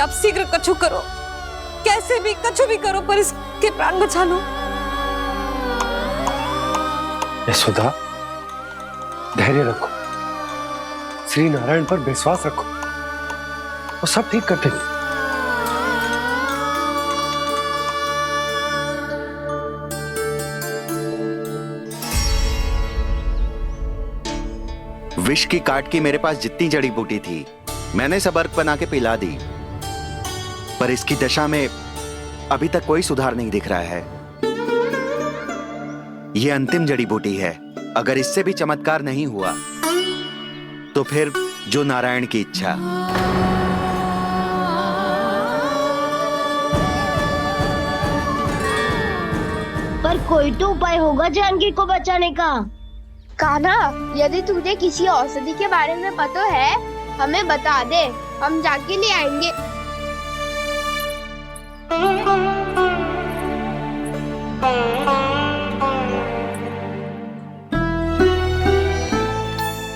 आप शीघ्र कछु करो, कैसे भी कछु भी करो, पर इसके प्राण बचा लो। यशोदा, धैर्य रखो, श्री नारायण पर विश्वास रखो, वो सब ठीक कर देंगे। विष की काट की मेरे पास जितनी जड़ी बूटी थी मैंने सब अर्क बना के पिला दी, पर इसकी दशा में अभी तक कोई सुधार नहीं दिख रहा है। यह अंतिम जड़ी बूटी है, अगर इससे भी चमत्कार नहीं हुआ तो फिर जो नारायण की इच्छा। पर कोई तो उपाय होगा जानकी को बचाने का। कान्हा, यदि तुझे किसी औषधि के बारे में पता है हमें बता दे, हम जाके ले आएंगे।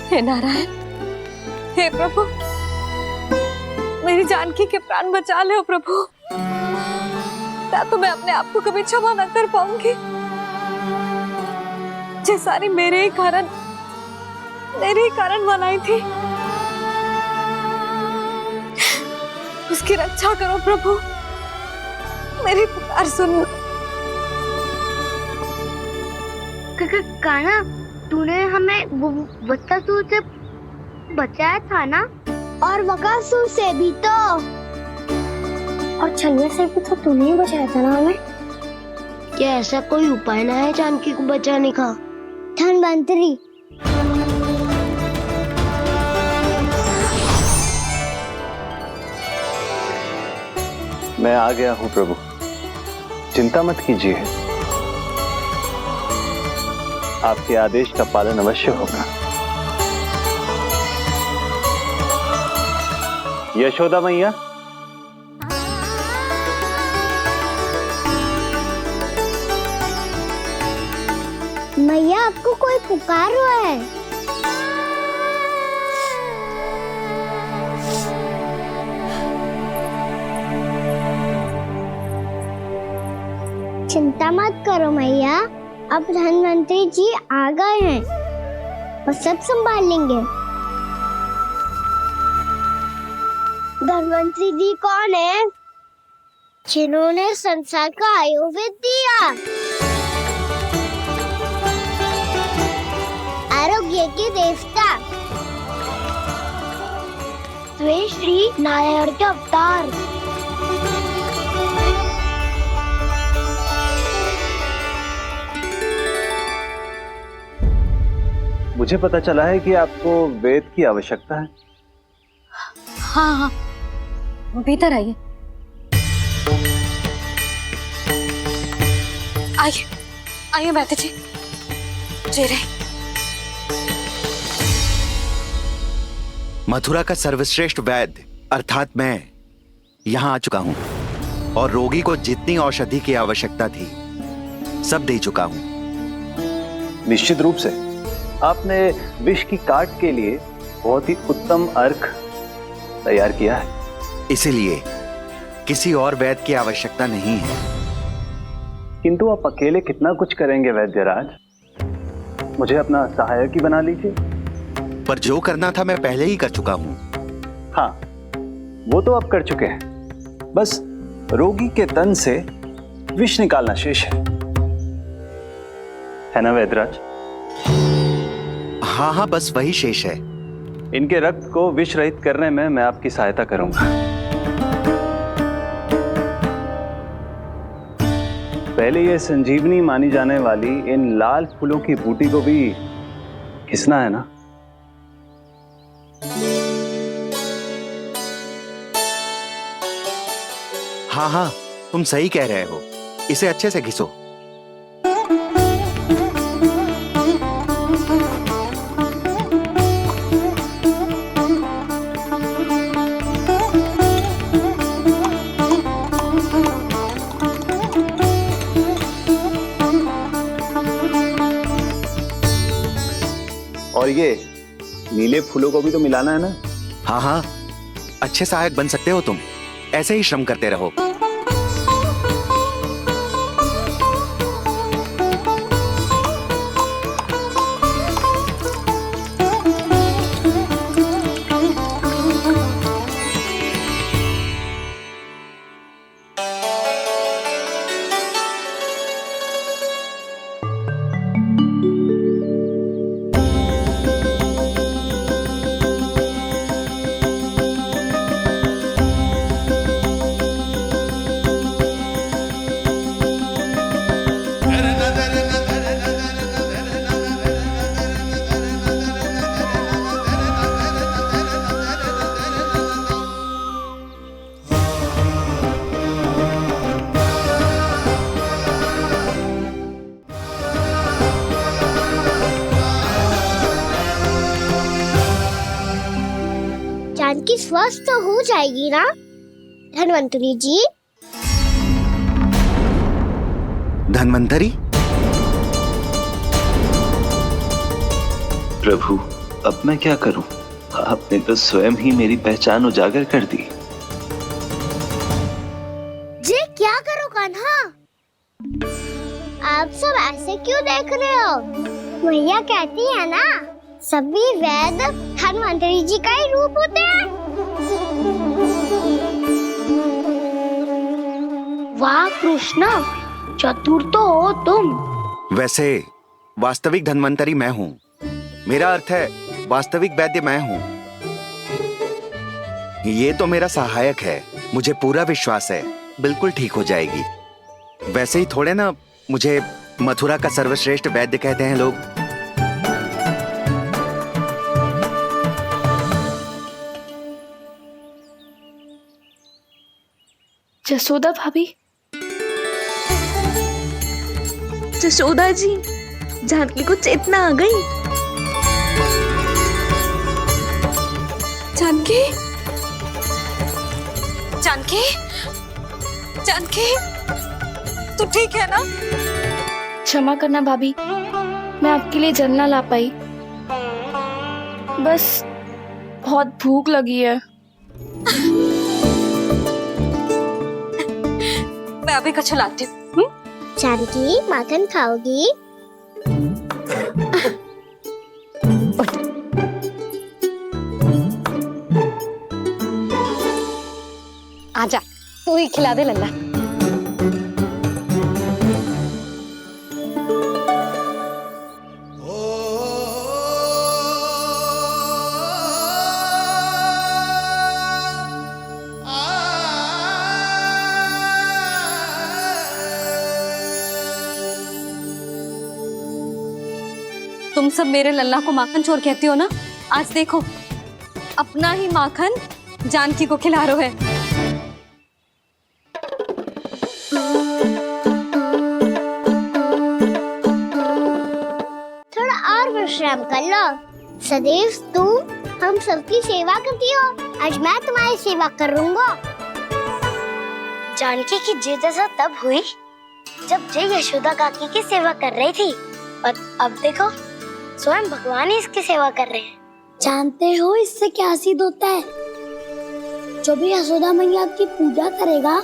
हे नारायण, हे प्रभु, मेरी जानकी के प्राण बचा ले प्रभु। या तो मैं अपने आप को कभी क्षमा न कर पाऊंगी। ये सारी मेरे ही कारण बनाई थी। उसकी रक्षा करो प्रभु, मेरी पुकार सुनो। कान्हा, तूने हमें बकासुर से बचाया था ना? और बकासुर से भी तो, और छन्ने से भी तो तूने ही बचाया था ना हमें। क्या ऐसा कोई उपाय ना है जानकी को बचाने का? धन्वंतरी, मैं आ गया हूं प्रभु, चिंता मत कीजिए, आपके आदेश का पालन अवश्य होगा। यशोदा मैया, मैया आपको कोई पुकार रहा है। चिंता मत करो मैया, अब धन्वंतरी जी आ गए हैं, वो सब संभाल लेंगे। धन्वंतरी जी कौन है? जिन्होंने संसार का आयुर्वेद दिया, आरोग्य के देवता, वे श्री नारायण के अवतार। मुझे पता चला है कि आपको वेद की आवश्यकता है। हाँ हाँ, भीतर आइए। आइए आइए बैठे जी। जी रहे। मथुरा का सर्वश्रेष्ठ वैद्य अर्थात मैं यहां आ चुका हूं और रोगी को जितनी औषधि की आवश्यकता थी सब दे चुका हूं। निश्चित रूप से आपने विष की काट के लिए बहुत ही उत्तम अर्क तैयार किया है, इसीलिए किसी और वैद्य की आवश्यकता नहीं है। किंतु आप अकेले कितना कुछ करेंगे वैद्यराज, मुझे अपना सहायक ही बना लीजिए। पर जो करना था मैं पहले ही कर चुका हूं। हाँ, वो तो आप कर चुके हैं, बस रोगी के तन से विष निकालना शेष है ना वैद्यराज? हाँ हाँ, बस वही शेष है। इनके रक्त को विष रहित करने में मैं आपकी सहायता करूंगा। पहले ये संजीवनी मानी जाने वाली इन लाल फूलों की बूटी को भी घिसना है ना? हाँ हाँ, तुम सही कह रहे हो, इसे अच्छे से घिसो। और ये नीले फूलों को भी तो मिलाना है ना? हाँ हाँ, अच्छे सहायक बन सकते हो तुम, ऐसे ही श्रम करते रहो। जानकी स्वस्थ हो जाएगी ना धन्वंतरी जी? धन्वंतरी? प्रभु, अब मैं क्या करूं? आपने तो स्वयं ही मेरी पहचान उजागर कर दी। जी क्या करो कान्हा? आप सब ऐसे क्यों देख रहे हो? मैया कहती है ना, सभी वेद धन्वंतरी जी का ही रूप होते हैं। वाह कृष्णा, चतुर तो हो तुम। वैसे वास्तविक धन्वंतरी मैं हूँ। मेरा अर्थ है वास्तविक वैद्य मैं हूँ। ये तो मेरा सहायक है। मुझे पूरा विश्वास है बिल्कुल ठीक हो जाएगी। वैसे ही थोड़े ना मुझे मथुरा का सर्वश्रेष्ठ वैद्य कहते हैं लोग। जसोदा भाभी, जसोदा जी, जानकी को चेतना आ गई। जानकी, जानकी, जानकी, तू ठीक है ना? क्षमा करना भाभी, मैं आपके लिए जल ना ला पाई। बस बहुत भूख लगी है। मैं अभी कछु लाती हूँ। जानकी माखन खाओगी? आजा, तू ही खिला दे लल्ला। तुम सब मेरे लल्ला को माखन चोर कहती हो ना? आज देखो, अपना ही माखन जानकी को खिला रहे है। थोड़ा और विश्राम कर लो। सदैव तुम हम सबकी सेवा करती हो, आज मैं तुम्हारी सेवा करूंगा। जानकी की जिद दशा तब हुई जब जय यशोदा काकी की सेवा कर रही थी, और अब देखो स्वयं भगवान ही इसकी सेवा कर रहे हैं। जानते हो इससे क्या सिद्ध होता है? जो भी यशोदा मैया की पूजा करेगा,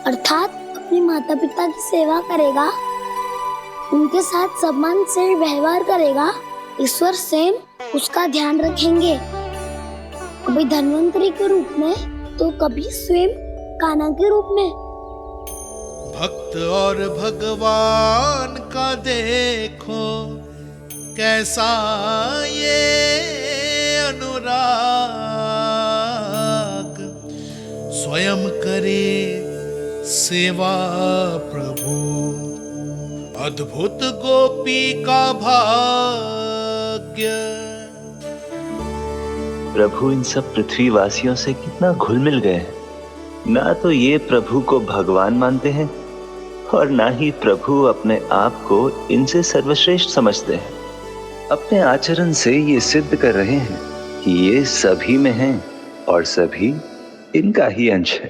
अर्थात अपने माता पिता की सेवा करेगा, उनके साथ सम्मान से व्यवहार करेगा, ईश्वर स्वयं उसका ध्यान रखेंगे। कभी धन्वंतरी के रूप में तो कभी स्वयं कान्हा के रूप में। भक्त और भगवान का देखो कैसा ये अनुराग, स्वयं करे सेवा प्रभु, अद्भुत गोपी का भाग्य। प्रभु इन सब पृथ्वीवासियों से कितना घुल मिल गए हैं। ना तो ये प्रभु को भगवान मानते हैं और ना ही प्रभु अपने आप को इनसे सर्वश्रेष्ठ समझते हैं। अपने आचरण से ये सिद्ध कर रहे हैं कि ये सभी में हैं और सभी इनका ही अंश है।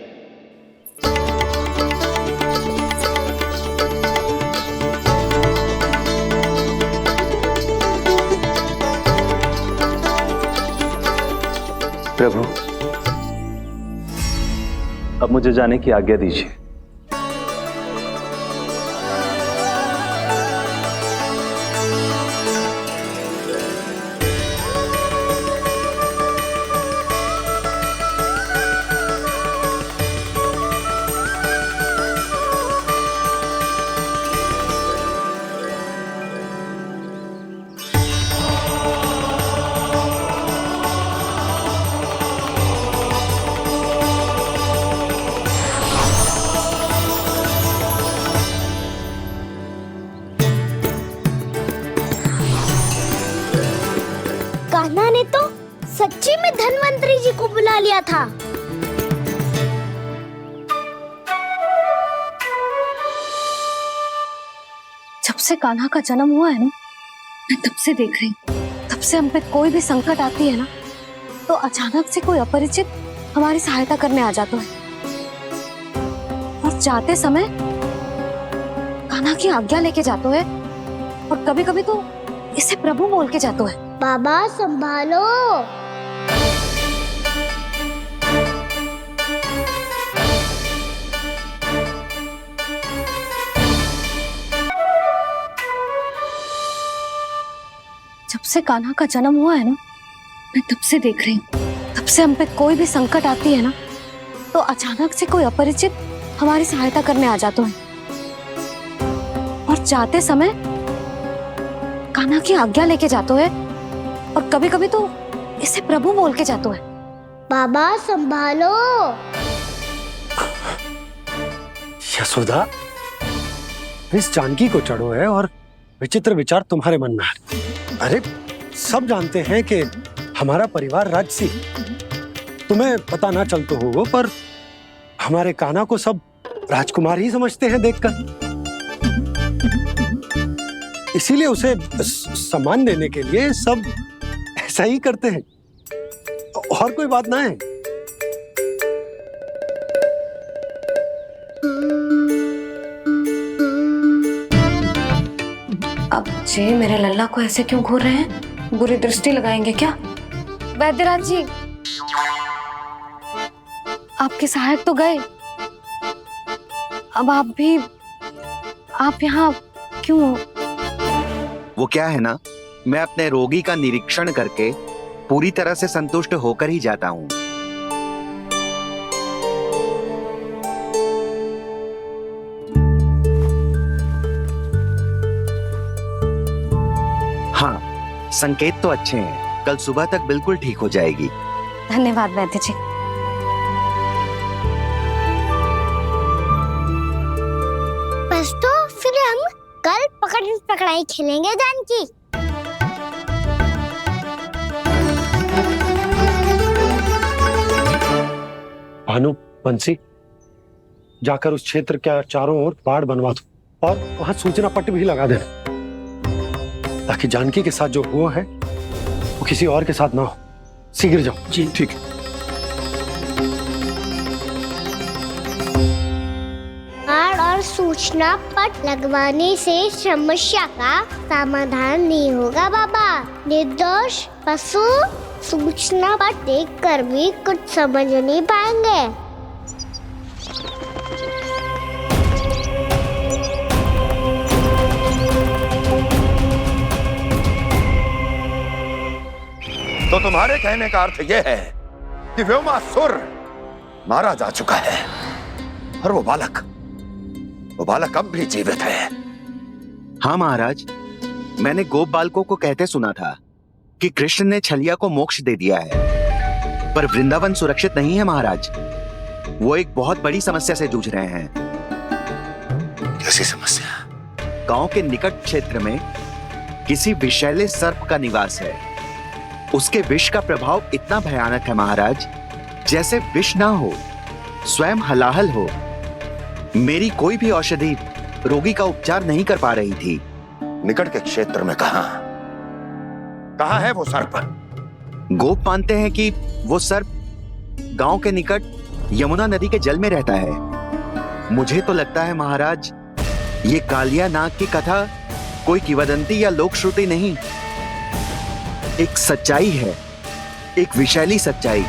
प्रभु, अब मुझे जाने की आज्ञा दीजिए। कान्हा ने तो सच्ची में धन्वंतरी जी को बुला लिया था। जब से कान्हा का जन्म हुआ है ना, मैं तब से देख रही हूँ, तब से हम पे कोई भी संकट आती है ना, तो अचानक से कोई अपरिचित हमारी सहायता करने आ जाता है, और जाते समय कान्हा की आज्ञा लेके जाते है, और कभी कभी तो इसे प्रभु बोल के जाते है। बाबा संभालो। जब से कान्हा का जन्म हुआ है ना, मैं तब से देख रही हूँ, तब से हम पे कोई भी संकट आती है ना, तो अचानक से कोई अपरिचित हमारी सहायता करने आ जाते हैं, और जाते समय कान्हा की आज्ञा लेके जाते हैं, और कभी कभी तो इसे प्रभु बोल के जाते हैं। बाबा संभालो। यशोदा, इस जानकी को चढ़ो है और विचित्र विचार तुम्हारे मन में है। अरे सब जानते हैं कि हमारा परिवार राजसी, तुम्हें पता ना चलते हो पर हमारे कान्हा को सब राजकुमार ही समझते हैं देखकर, इसीलिए उसे सम्मान देने के लिए सब ऐसा ही करते हैं, और कोई बात ना है। अब जे मेरे लल्ला को ऐसे क्यों घूर रहे हैं? बुरी दृष्टि लगाएंगे क्या? वैद्यराज जी, आपके सहायक तो गए, अब आप यहाँ क्यों? वो क्या है ना, मैं अपने रोगी का निरीक्षण करके पूरी तरह से संतुष्ट होकर ही जाता हूँ। हाँ, संकेत तो अच्छे हैं, कल सुबह तक बिल्कुल ठीक हो जाएगी। धन्यवाद वैद्य जी। बस तो फिर हम कल पकड़ पकड़ाई खेलेंगे जानकी। भानु, बंसी, जाकर उस क्षेत्र के चारों ओर बाड़ बनवा दो और वहां सूचना पट्ट भी लगा देना, ताकि जानकी के साथ जो हुआ है वो किसी और के साथ ना हो। शीघ्र जाओ। जी ठीक है। बाड़ और सूचना पट लगवाने से समस्या का समाधान नहीं होगा बाबा। निर्दोष पशु सूचना पट देखकर भी कुछ समझ नहीं पाएंगे। तो तुम्हारे कहने का अर्थ यह है कि व्योमासुर मारा जा चुका है और वो बालक अब भी जीवित है। हाँ महाराज, मैंने गोप बालकों को कहते सुना था कि कृष्ण ने छलिया को मोक्ष दे दिया है, पर वृंदावन सुरक्षित नहीं है महाराज। वो एक बहुत बड़ी समस्या से जूझ रहे हैं। कैसी समस्या? गांव के निकट क्षेत्र में किसी विषैले सर्प का निवास है। उसके विष का प्रभाव इतना भयानक है महाराज, जैसे विष ना हो, स्वयं हलाहल हो। मेरी कोई भी औषधि रोगी का उपचार नहीं कर पा रही थी। निकट के क्षेत्र में कहां है वो सर्प? गोप मानते हैं कि वो सर्प गांव के निकट यमुना नदी के जल में रहता है। मुझे तो लगता है महाराज, ये कालिया नाग की कथा कोई किंवदंती या लोक श्रुति नहीं, एक सच्चाई है, एक विषैली सच्चाई।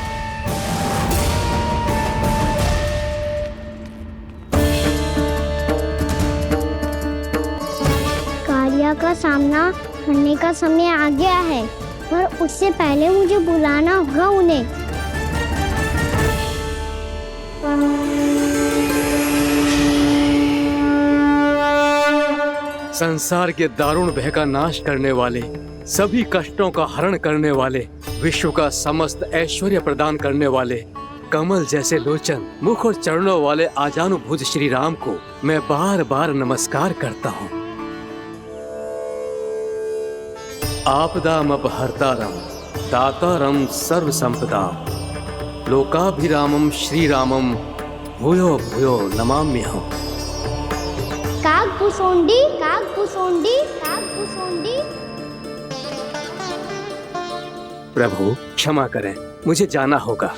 कालिया का सामना करने का समय आ गया है, पर उससे पहले मुझे बुलाना होगा उन्हें। संसार के दारुण भय का नाश करने वाले, सभी कष्टों का हरण करने वाले, विश्व का समस्त ऐश्वर्य प्रदान करने वाले, कमल जैसे लोचन, मुख और चरणों वाले आजानुभुज श्री राम को मैं बार बार नमस्कार करता हूँ। आपदामपहर्तारं दातारं सर्व संपदा लोकाभिरामं श्री रामं भूयो भूयो नमाम्यहम्। कागभूसोंडी, कागभूसोंडी, कागभूसोंडी। प्रभु क्षमा करें, मुझे जाना होगा।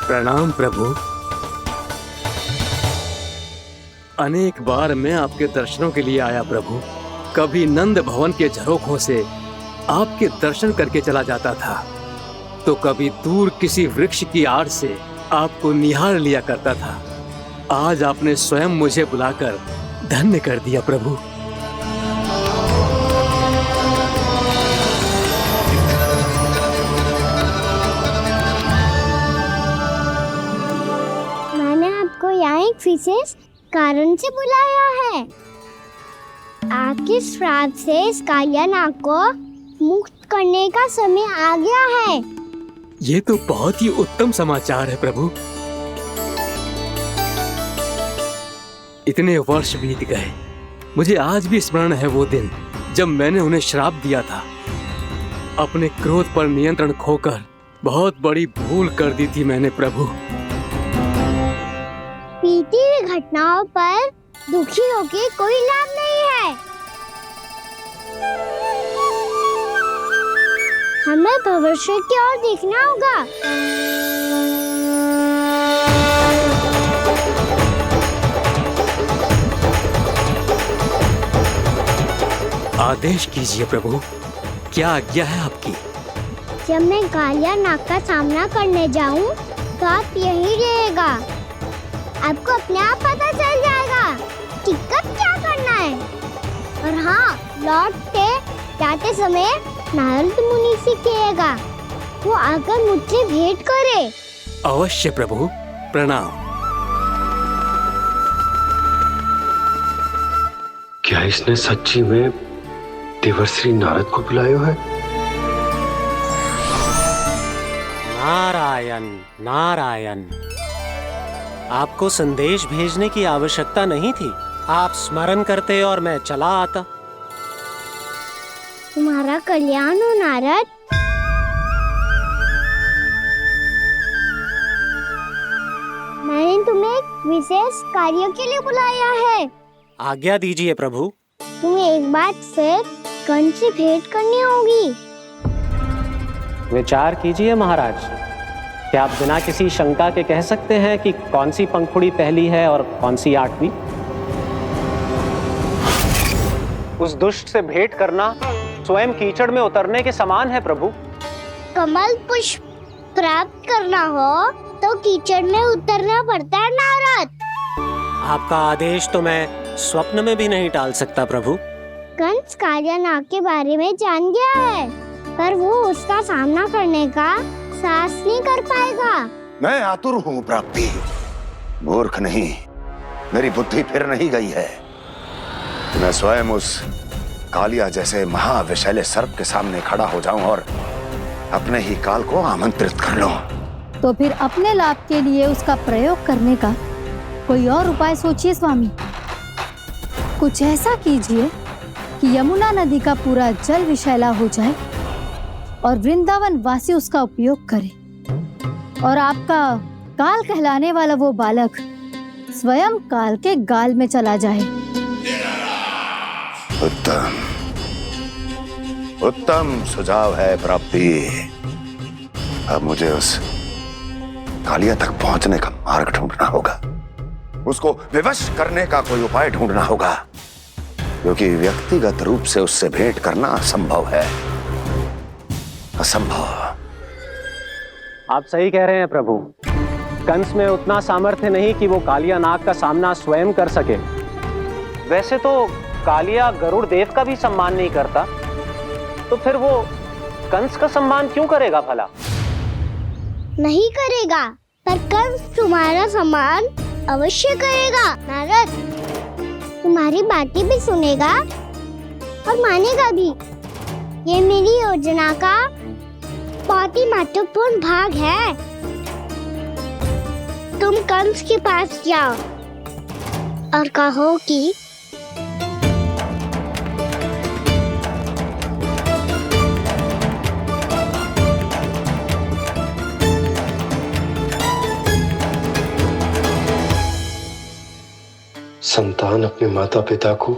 प्रणाम प्रभु। अनेक बार मैं आपके दर्शनों के लिए आया प्रभु। कभी नंद भवन के झरोखों से आपके दर्शन करके चला जाता था, तो कभी दूर किसी वृक्ष की आड़ से आपको निहार लिया करता था। आज आपने स्वयं मुझे बुलाकर धन्य कर दिया प्रभु। मैंने आपको यहाँ एक विशेष कारण से बुलाया है। आपके श्राप से इस कालिया नाग को मुक्त करने का समय आ गया है। ये तो बहुत ही उत्तम समाचार है प्रभु। इतने वर्ष बीत गए, मुझे आज भी स्मरण है वो दिन जब मैंने उन्हें श्राप दिया था। अपने क्रोध पर नियंत्रण खोकर बहुत बड़ी भूल कर दी थी मैंने प्रभु। बीती हुई घटनाओं पर दुखी होके कोई लाभ नहीं है। हमें भविष्य की ओर देखना होगा। आदेश कीजिए प्रभु, क्या आज्ञा है आपकी? जब मैं कालिया नाग का सामना करने जाऊं, तो आप यहीं रहेगा। आपको अपने आप पता चल जाएगा कि कब क्या करना है। और हाँ, लौटते जाते समय नारद मुनि से कहिएगा, वो आकर मुझसे भेंट करे। अवश्य प्रभु, प्रणाम। क्या इसने सच्ची में देवर्षि नारद को बुलाया है? नारायण नारायण, आपको संदेश भेजने की आवश्यकता नहीं थी। आप स्मरण करते और मैं चला आता। तुम्हारा कल्याण हो नारद। मैंने तुम्हें एक विशेष कार्य के लिए बुलाया है। आज्ञा दीजिए प्रभु। तुम्हें एक बार फिर कंस से भेंट करनी होगी। विचार कीजिए महाराज, क्या आप बिना किसी शंका के कह सकते हैं कि कौन सी पंखुड़ी पहली है और कौन सी आठवीं? उस दुष्ट से भेंट करना स्वयं कीचड़ में उतरने के समान है प्रभु। कमल पुष्प प्राप्त करना हो तो कीचड़ में उतरना पड़ता है नारद। आपका आदेश तो मैं स्वप्न में भी नहीं टाल सकता प्रभु। कंस कालिया नाग के बारे में जान गया है, पर वो उसका सामना करने का साहस नहीं कर पाएगा। मैं आतुर हूँ प्राप्ति, मूर्ख नहीं। मेरी बुद्धि फिर नहीं गई है। मैं स्वयं उस कालिया जैसे महाविषैले सर्प के सामने खड़ा हो जाऊं और अपने ही काल को आमंत्रित कर लूं। तो फिर अपने लाभ के लिए उसका प्रयोग करने का कोई और उपाय सोचिए स्वामी। कुछ ऐसा कीजिए कि यमुना नदी का पूरा जल विषैला हो जाए और वृंदावन वासी उसका उपयोग करे, और आपका काल कहलाने वाला वो बालक स्वयं काल के गाल में चला जाए। उत्तम उत्तम सुझाव है प्राप्ति। अब मुझे उस कालिया तक पहुंचने का मार्ग ढूंढना होगा। उसको विवश करने का कोई उपाय ढूंढना होगा, क्योंकि व्यक्तिगत रूप से उससे भेंट करना असंभव है। असंभव। आप सही कह रहे हैं प्रभु। कंस में उतना सामर्थ्य नहीं कि वो कालिया नाग का सामना स्वयं कर सके। वैसे तो कालिया गरुड़ देव का भी सम्मान नहीं करता, तो फिर वो कंस का सम्मान क्यों करेगा भला? नहीं करेगा, पर कंस तुम्हारा सम्मान अवश्य करेगा। नारद तुम्हारी बातें भी सुनेगा और मानेगा भी। ये मेरी योजना का बहुत ही महत्वपूर्ण भाग है। तुम कंस के पास जाओ और कहो कि संतान अपने माता पिता को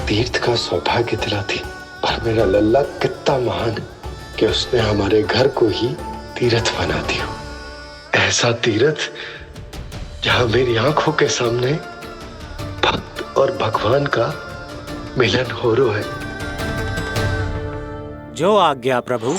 तीर्थ का सौभाग्य दिलाती, पर मेरा लल्ला कितना महान है कि उसने हमारे घर को ही तीर्थ बना दिया। ऐसा तीर्थ जहां मेरी आंखों के सामने भक्त और भगवान का मिलन हो रहा है। जो आज्ञा प्रभु।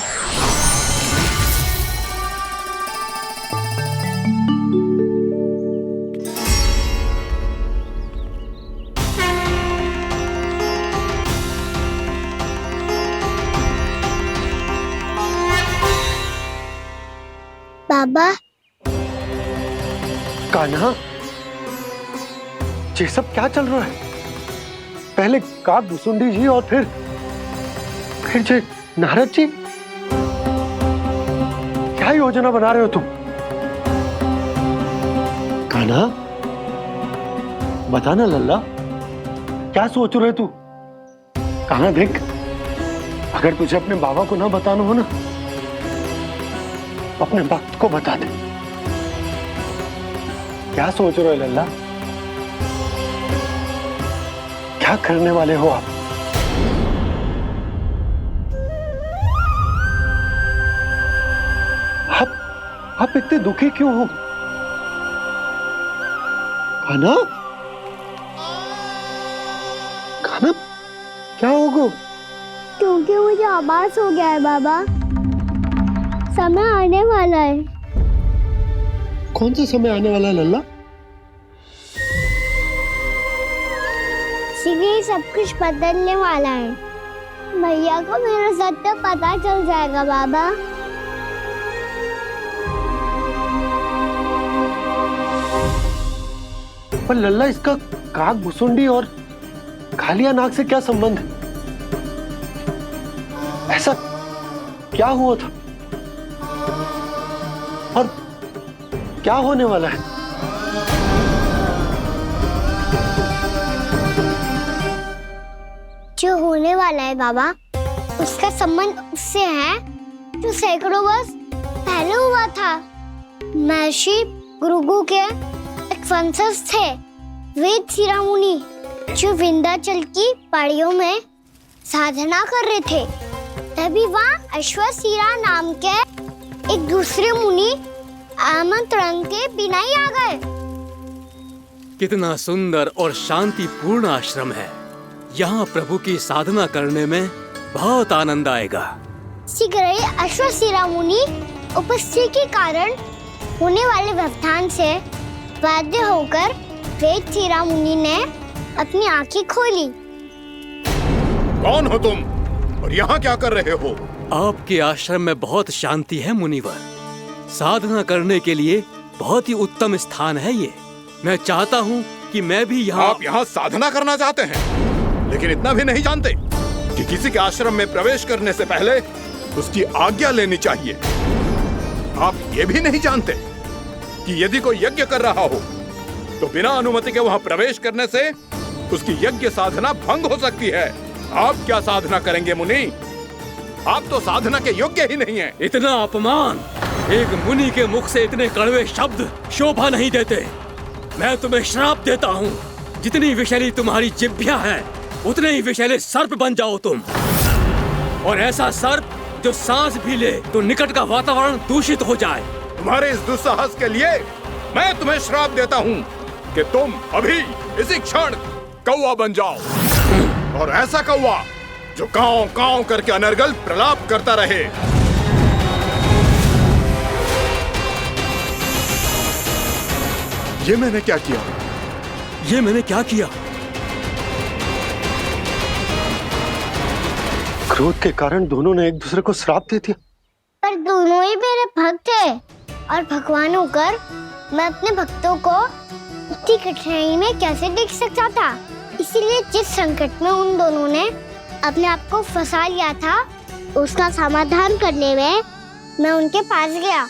बाबा। कान्हा, ये सब क्या चल रहा है? पहले काक भुसुंडी जी और फिर जे नारद जी। क्या योजना बना रहे हो तुम? कान्हा, बताना लल्ला, क्या सोच रहे तू? कान्हा देख, अगर तुझे अपने बाबा को ना बताना हो ना, अपने भक्त को बता दे। क्या सोच रहे हो लल्ला? क्या करने वाले हो आप? आप इतने दुखी क्यों हो? कान्हा, कान्हा, क्या होगा? क्योंकि मुझे आभास हो गया है बाबा, समय आने वाला है। कौन सा समय आने वाला है लल्ला? शीघ्र ही सब कुछ बदलने वाला है। भैया को मेरा सत्य पता चल जाएगा बाबा। पर लल्ला, इसका काक भुसुंडी और कालिया नाग से क्या संबंध है? ऐसा क्या हुआ था और क्या होने वाला है? जो होने वाला है बाबा, उसका संबंध उससे है जो सैकड़ों वर्ष पहले हुआ था। महर्षि भृगु के एक वंशज थे, वेद शिरा मुनि, जो विंध्याचल की पहाड़ियों में साधना कर रहे थे। तभी वहाँ अश्वशिरा नाम के एक दूसरे मुनि आमंत्रण के बिना ही आ गए। कितना सुंदर और शांतिपूर्ण आश्रम है। यहाँ प्रभु की साधना करने में बहुत आनंद आएगा। शीघ्र ही अश्वशिरा मुनि उपस्थिति के कारण होने वाले व्यवधान से बाध्य होकर वेद शिरा मुनि ने अपनी आंखें खोली। कौन हो तुम और यहाँ क्या कर रहे हो? आपके आश्रम में बहुत शांति है मुनिवर। साधना करने के लिए बहुत ही उत्तम स्थान है ये। मैं चाहता हूँ कि मैं भी यहाँ। आप यहाँ साधना करना चाहते हैं, लेकिन इतना भी नहीं जानते कि किसी के आश्रम में प्रवेश करने से पहले उसकी आज्ञा लेनी चाहिए। आप ये भी नहीं जानते कि यदि कोई यज्ञ कर रहा हो तो बिना अनुमति के वहाँ प्रवेश करने से उसकी यज्ञ साधना भंग हो सकती है। आप क्या साधना करेंगे मुनि? आप तो साधना के योग्य ही नहीं हैं। इतना अपमान! एक मुनि के मुख से इतने कड़वे शब्द शोभा नहीं देते। मैं तुम्हें श्राप देता हूँ, जितनी विषैली तुम्हारी जिह्वा है उतने ही विषैले सर्प बन जाओ तुम। और ऐसा सर्प जो सांस भी ले तो निकट का वातावरण दूषित हो जाए। तुम्हारे इस दुस्साहस के लिए मैं तुम्हें श्राप देता हूँ कि तुम अभी इसी क्षण कौवा बन जाओ, और ऐसा कौवा जो कांव कांव करके अनर्गल प्रलाप करता रहे। ये मैंने क्या किया? ये मैंने क्या किया? क्रोध के कारण दोनों ने एक दूसरे को श्राप दे दिया। पर दोनों ही मेरे भक्त हैं और भगवान होकर मैं अपने भक्तों को इतनी कठिनाई में कैसे देख सकता था। इसीलिए जिस संकट में उन दोनों ने अपने आप को फंसा लिया था, उसका समाधान करने में मैं उनके पास गया।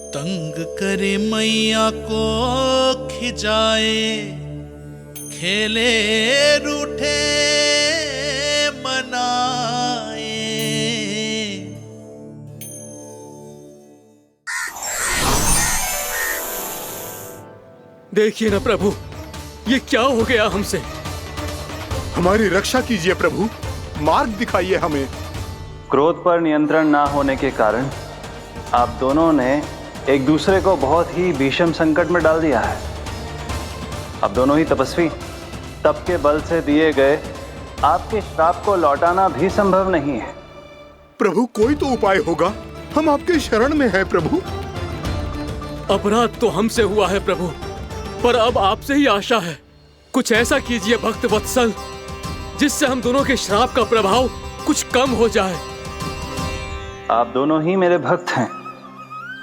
तंग करे मैया को खिजाए, खेले रूठे मनाए। देखिए ना प्रभु, ये क्या हो गया हमसे? हमारी रक्षा कीजिए प्रभु, मार्ग दिखाइए हमें। क्रोध पर नियंत्रण ना होने के कारण आप दोनों ने एक दूसरे को बहुत ही भीषण संकट में डाल दिया है। आप दोनों ही तपस्वी, तप के बल से दिए गए आपके श्राप को लौटाना भी संभव नहीं है। प्रभु कोई तो उपाय होगा, हम आपके शरण में हैं प्रभु। अपराध तो हमसे हुआ है प्रभु, पर अब आपसे ही आशा है। कुछ ऐसा कीजिए भक्त वत्सल, जिससे हम दोनों के श्राप का प्रभाव कुछ कम हो जाए। आप दोनों ही मेरे भक्त हैं,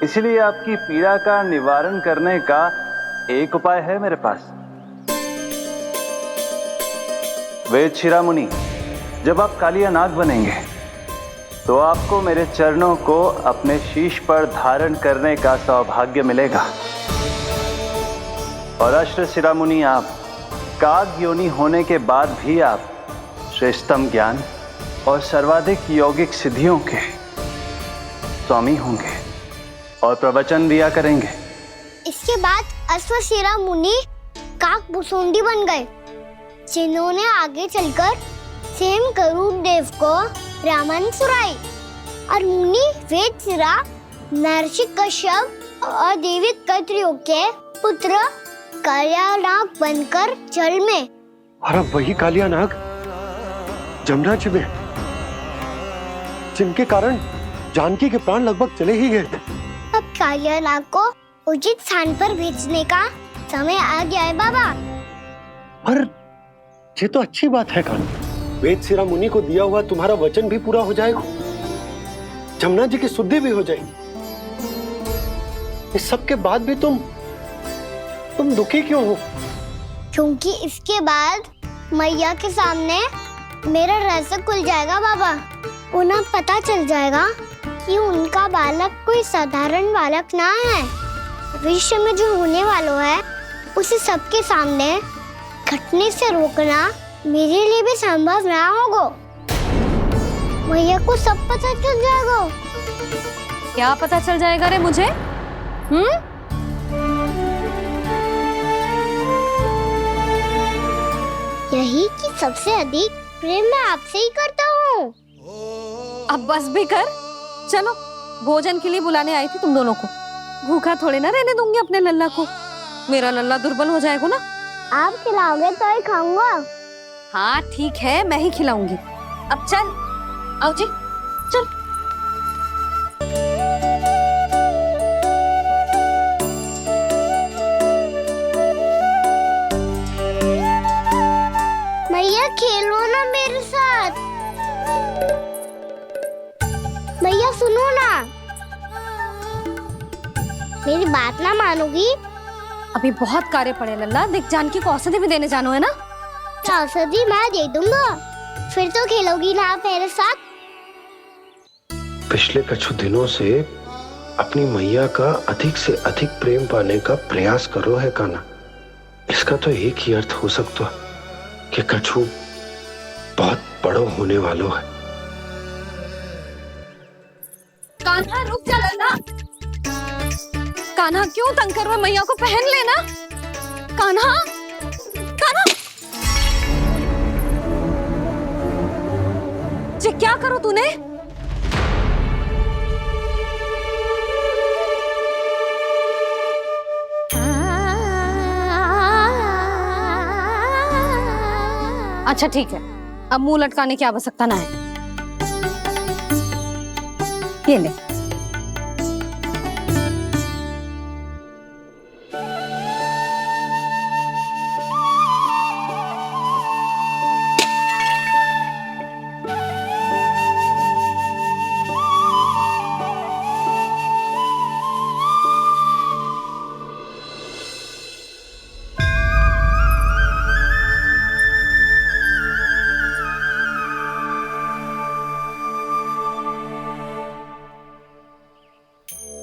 इसलिए आपकी पीड़ा का निवारण करने का एक उपाय है मेरे पास। वेद शिरामुनि, जब आप कालिया नाग बनेंगे तो आपको मेरे चरणों को अपने शीश पर धारण करने का सौभाग्य मिलेगा। और अश्र शिरामुनि, आप काग योनि होने के बाद भी आप श्रेष्ठतम ज्ञान और सर्वाधिक यौगिक सिद्धियों के स्वामी होंगे और प्रवचन दिया करेंगे। इसके बाद अश्वशिरा मुनि काक भुसुंडी बन गए, जिन्होंने आगे चलकर स्वयं गरुड़ देव को रामायण सुनाई। और मुनि वेदशिरा महर्षि कश्यप और देवी कत्रियों के पुत्र कालिया नाग बनकर जल में। और अब वही कालिया नाग जमुना जी में, जिनके कारण जानकी के प्राण लगभग चले ही गए थे। अब कालिया नाग को उचित स्थान पर भेजने का समय आ गया है बाबा। पर ये तो अच्छी बात है कान, वेदशिरा मुनि को दिया हुआ तुम्हारा वचन भी पूरा हो जाएगा, जमुना जी की शुद्धि भी हो जाएगी। इस सब के बाद भी तुम दुखी क्यों हो? क्योंकि इसके बाद मैया के सामने मेरा रहस्य खुल जाएगा बाबा। उन्हें पता चल जाएगा कि उनका बालक कोई साधारण बालक ना है। भविष्य में जो होने वाला है उसे सबके सामने घटने से रोकना मेरे लिए भी संभव ना होगा। मैया को सब पता चल जाएगा। क्या पता चल जाएगा रे मुझे? यही कि सबसे अधिक प्रेम मैं आपसे ही करता हूँ। अब बस भी कर, चलो भोजन के लिए बुलाने आई थी तुम दोनों को। भूखा थोड़े ना रहने दूंगी अपने लल्ला को, मेरा लल्ला दुर्बल हो जाएगा ना। आप खिलाओगे तो ही खाऊंगा। हाँ ठीक है, मैं ही खिलाऊंगी। अब चल, आओ जी चल। मैया खेलो ना मेरे साथ। मैया सुनो ना, मेरी बात ना मानोगी? अभी बहुत कार्य पड़े लल्ला, देख जानकी को औषधि भी देने जानो है ना। औषधि मैं दे दूंगा, फिर तो खेलोगी ना आप मेरे साथ। पिछले कुछ दिनों से अपनी मैया का अधिक से अधिक प्रेम पाने का प्रयास करो है कान्हा। इसका तो एक ही अर्थ हो सकता कि कछु बहुत बड़ो होने वालों है। कान्हा रुक जा लल्ला। कान्हा क्यों तंग कर रहा है? मैया को पहन लेना। कान्हा, कान्हा, ये क्या करो तूने? अच्छा ठीक है, अब मुंह लटकाने की आवश्यकता ना है। ये ले।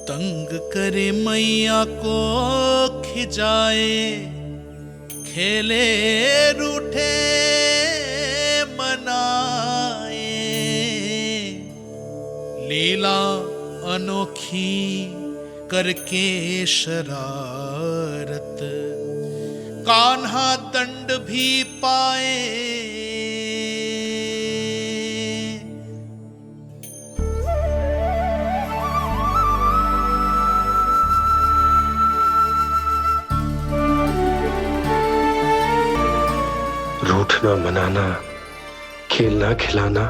तंग करे मैया को खिजाए, खेले रूठे मनाए, लीला अनोखी करके शरारत, कान्हा दंड भी पाए। रूठना मनाना, खेलना खिलाना,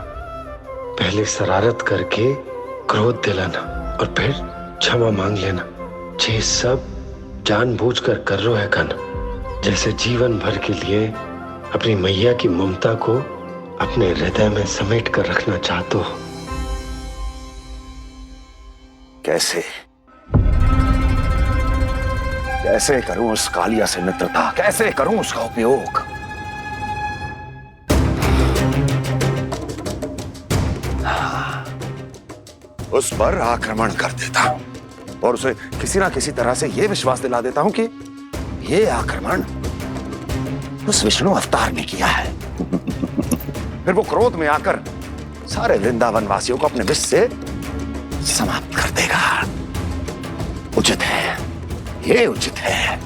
पहले शरारत करके क्रोध दिलाना और फिर क्षमा मांग लेना, ये सब जानबूझकर कर रहे है कान्हा। जैसे जीवन भर के लिए अपनी मैया की ममता को अपने हृदय में समेट कर रखना चाहते हो। कैसे कैसे करूं उस कालिया से मित्रता, कैसे करूं उसका उपयोग? उस पर आक्रमण कर देता हूं और उसे किसी ना किसी तरह से यह विश्वास दिला देता हूं कि यह आक्रमण उस विष्णु अवतार ने किया है। फिर वो क्रोध में आकर सारे वृंदावन वासियों को अपने विष से समाप्त कर देगा। उचित है, ये उचित है।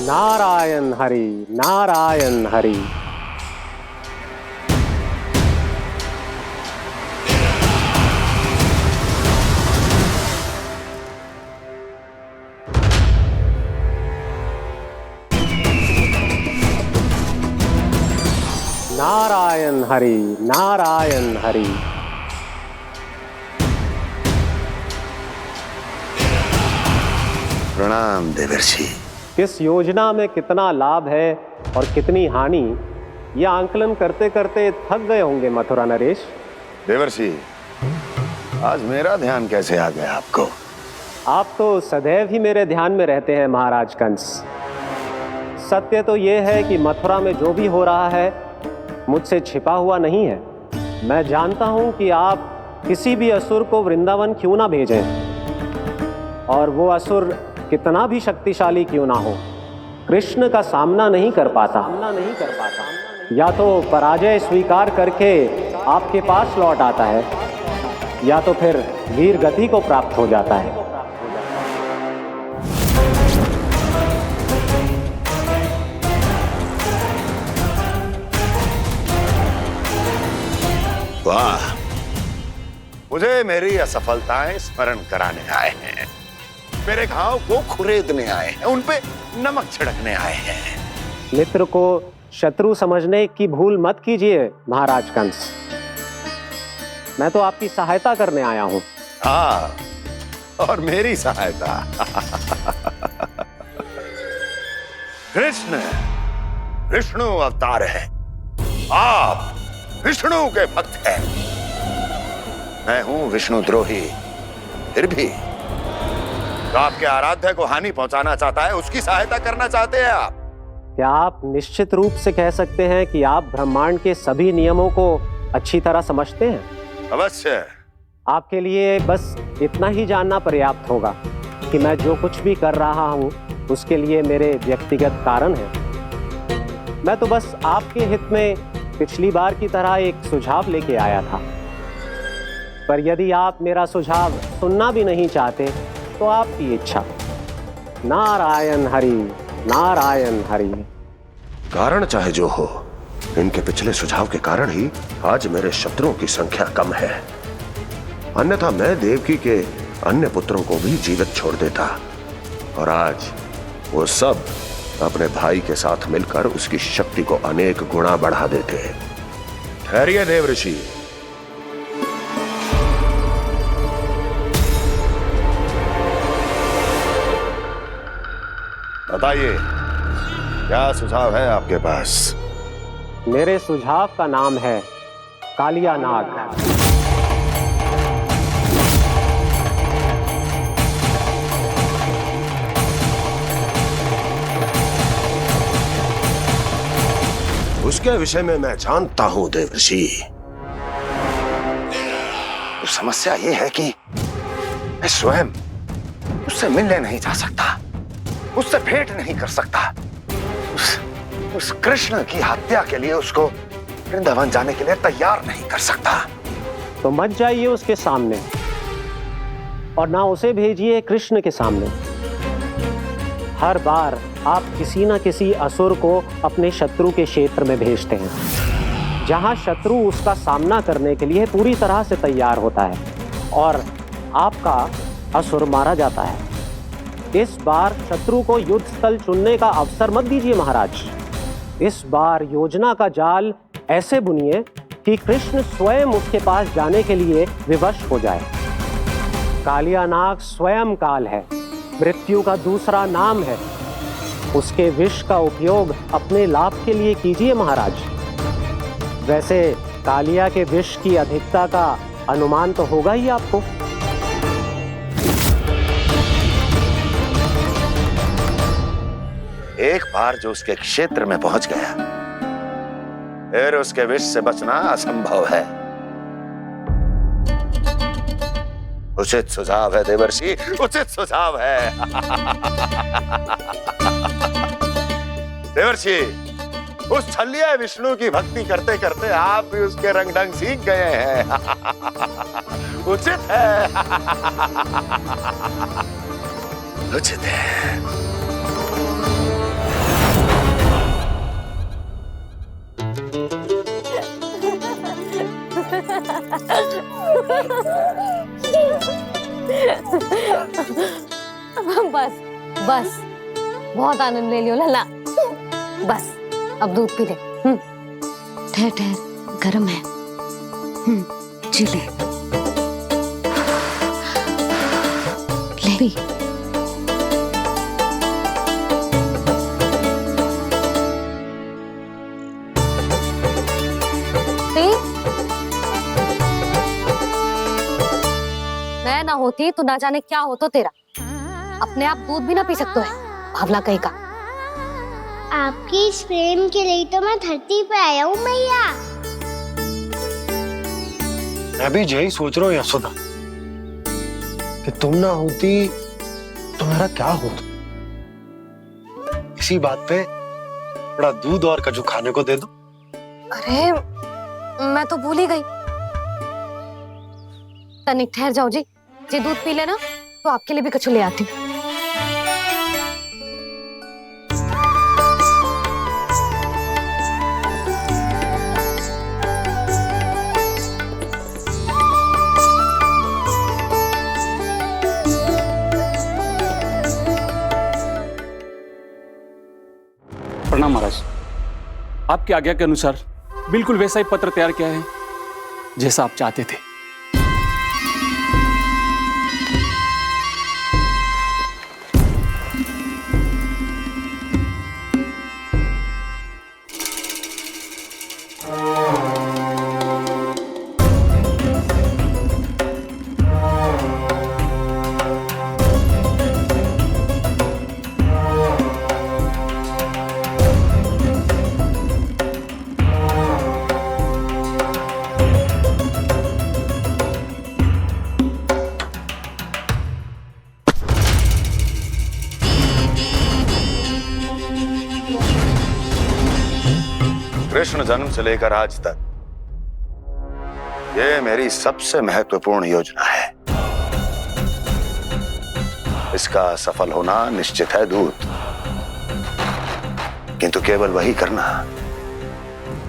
नारायण हरि, नारायण हरि। नारायण हरि, नारायण हरि। प्रणाम देवर्षि। किस योजना में कितना लाभ है और कितनी हानि, यह आंकलन करते करते थक गए होंगे मथुरा नरेश। देवर्षि, आज मेरा ध्यान कैसे आ गया आपको? आप तो सदैव ही मेरे ध्यान में रहते हैं महाराज कंस। सत्य तो यह है कि मथुरा में जो भी हो रहा है मुझसे छिपा हुआ नहीं है। मैं जानता हूं कि आप किसी भी असुर को वृंदावन क्यों ना भेजें, और वो असुर कितना भी शक्तिशाली क्यों ना हो, कृष्ण का सामना नहीं कर पाता। या तो पराजय स्वीकार करके आपके पास लौट आता है, या तो फिर वीर गति को प्राप्त हो जाता है। वाह, मुझे मेरी असफलताएं स्मरण कराने आए हैं, मेरे घाव को खुरेदने आए हैं, उन पे नमक छिड़कने आए हैं। मित्र को शत्रु समझने की भूल मत कीजिए महाराज कंस। मैं तो आपकी सहायता करने आया हूं। हाँ, और मेरी सहायता। कृष्ण विष्णु अवतार है, आप विष्णु के भक्त हैं। मैं हूं विष्णु द्रोही, फिर भी तो आपके आराध्य को हानि पहुंचाना चाहता है, उसकी सहायता करना चाहते हैं आप। क्या आप निश्चित रूप से कह सकते हैं कि आप ब्रह्मांड के सभी नियमों को अच्छी तरह समझते हैं? अवश्य। आपके लिए बस इतना ही जानना पर्याप्त होगा कि मैं जो कुछ भी कर रहा हूं उसके लिए मेरे व्यक्तिगत कारण हैं। मैं तो बस आपके हित में पिछली बार की तरह एक सुझाव लेके आया था, पर यदि आप मेरा सुझाव सुनना भी नहीं चाहते तो आपकी इच्छा। नारायण हरि, नारायण हरि। कारण चाहे जो हो, इनके पिछले सुझाव के कारण ही आज मेरे शत्रुओं की संख्या कम है। अन्यथा मैं देवकी के अन्य पुत्रों को भी जीवित छोड़ देता, और आज वो सब अपने भाई के साथ मिलकर उसकी शक्ति को अनेक गुना बढ़ा देते। ठहरिए देवऋषि। बताइए, क्या सुझाव है आपके पास? मेरे सुझाव का नाम है कालिया नाग। उसके विषय में मैं जानता हूं देवऋषि। तो समस्या यह है कि मैं स्वयं उससे मिलने नहीं जा सकता, उससे भेंट नहीं कर सकता। उस कृष्ण की हत्या के लिए उसको वृंदावन जाने के लिए तैयार नहीं कर सकता। तो मत जाइए उसके सामने और ना उसे भेजिए कृष्ण के सामने। हर बार आप किसी न किसी असुर को अपने शत्रु के क्षेत्र में भेजते हैं, जहां शत्रु उसका सामना करने के लिए पूरी तरह से तैयार होता है और आपका असुर मारा जाता है। इस बार शत्रु को युद्ध स्थल चुनने का अवसर मत दीजिए महाराज। इस बार योजना का जाल ऐसे बुनिए कि कृष्ण स्वयं उसके पास जाने के लिए विवश हो जाए। कालिया नाग स्वयं काल है, मृत्यु का दूसरा नाम है। उसके विष का उपयोग अपने लाभ के लिए कीजिए महाराज। वैसे कालिया के विष की अधिकता का अनुमान तो होगा ही आपको। एक बार जो उसके क्षेत्र में पहुंच गया, फिर उसके विष से बचना असंभव है। उचित सुझाव है देवर्षि, उचित सुझाव है। देवर्षि, उस छलिया विष्णु की भक्ति करते करते आप भी उसके रंग ढंग सीख गए हैं। उचित है, उचित है। बस बस, बहुत आनंद ले लियो लल्ला। बस अब दूध पी ले। ठहर ठहर, गर्म है। जी ले ले। मैं ना होती तो ना जाने क्या होता तेरा। अपने आप दूध भी ना पी सकते है, भावला कहीं का। आपकी इस प्रेम के लिए तो मैं धरती पे आया हूँ मैया। मैं भी यही सोच रहा हूँ यशोदा कि तुम ना होती तो मेरा क्या होता। इसी बात पे थोड़ा दूध और कजू खाने को दे दो। अरे मैं तो भूल ही गई। तनिक ठहर जाओ जी, जी दूध पी लेना तो आपके लिए भी कछु ले आती हूँ। प्रणाम महाराज। आपकी आज्ञा के अनुसार बिल्कुल वैसा ही पत्र तैयार किया है जैसा आप चाहते थे। कृष्ण जन्म से लेकर आज तक ये मेरी सबसे महत्वपूर्ण योजना है। इसका सफल होना निश्चित है दूत, किंतु केवल वही करना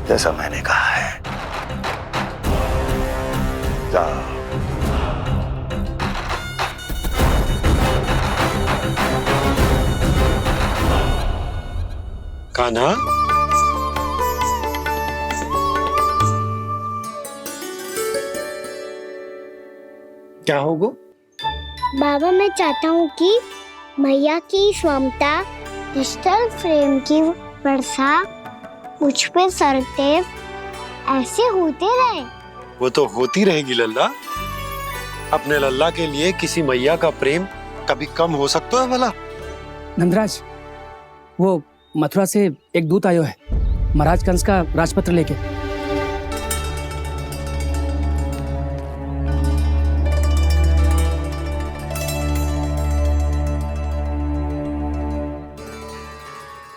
जैसा मैंने कहा है। जाओ। कान्हा, क्या होगा? बाबा, मैं चाहता हूँ कि मैया की स्वमता क्रिस्टल फ्रेम की वर्षा मुझ पे सरते ऐसे होते रहे। वो तो होती रहेगी लल्ला। अपने लल्ला के लिए किसी मैया का प्रेम कभी कम हो सकता है भला? नंदराज, वो मथुरा से एक दूत आयो है महाराज कंस का राजपत्र लेके।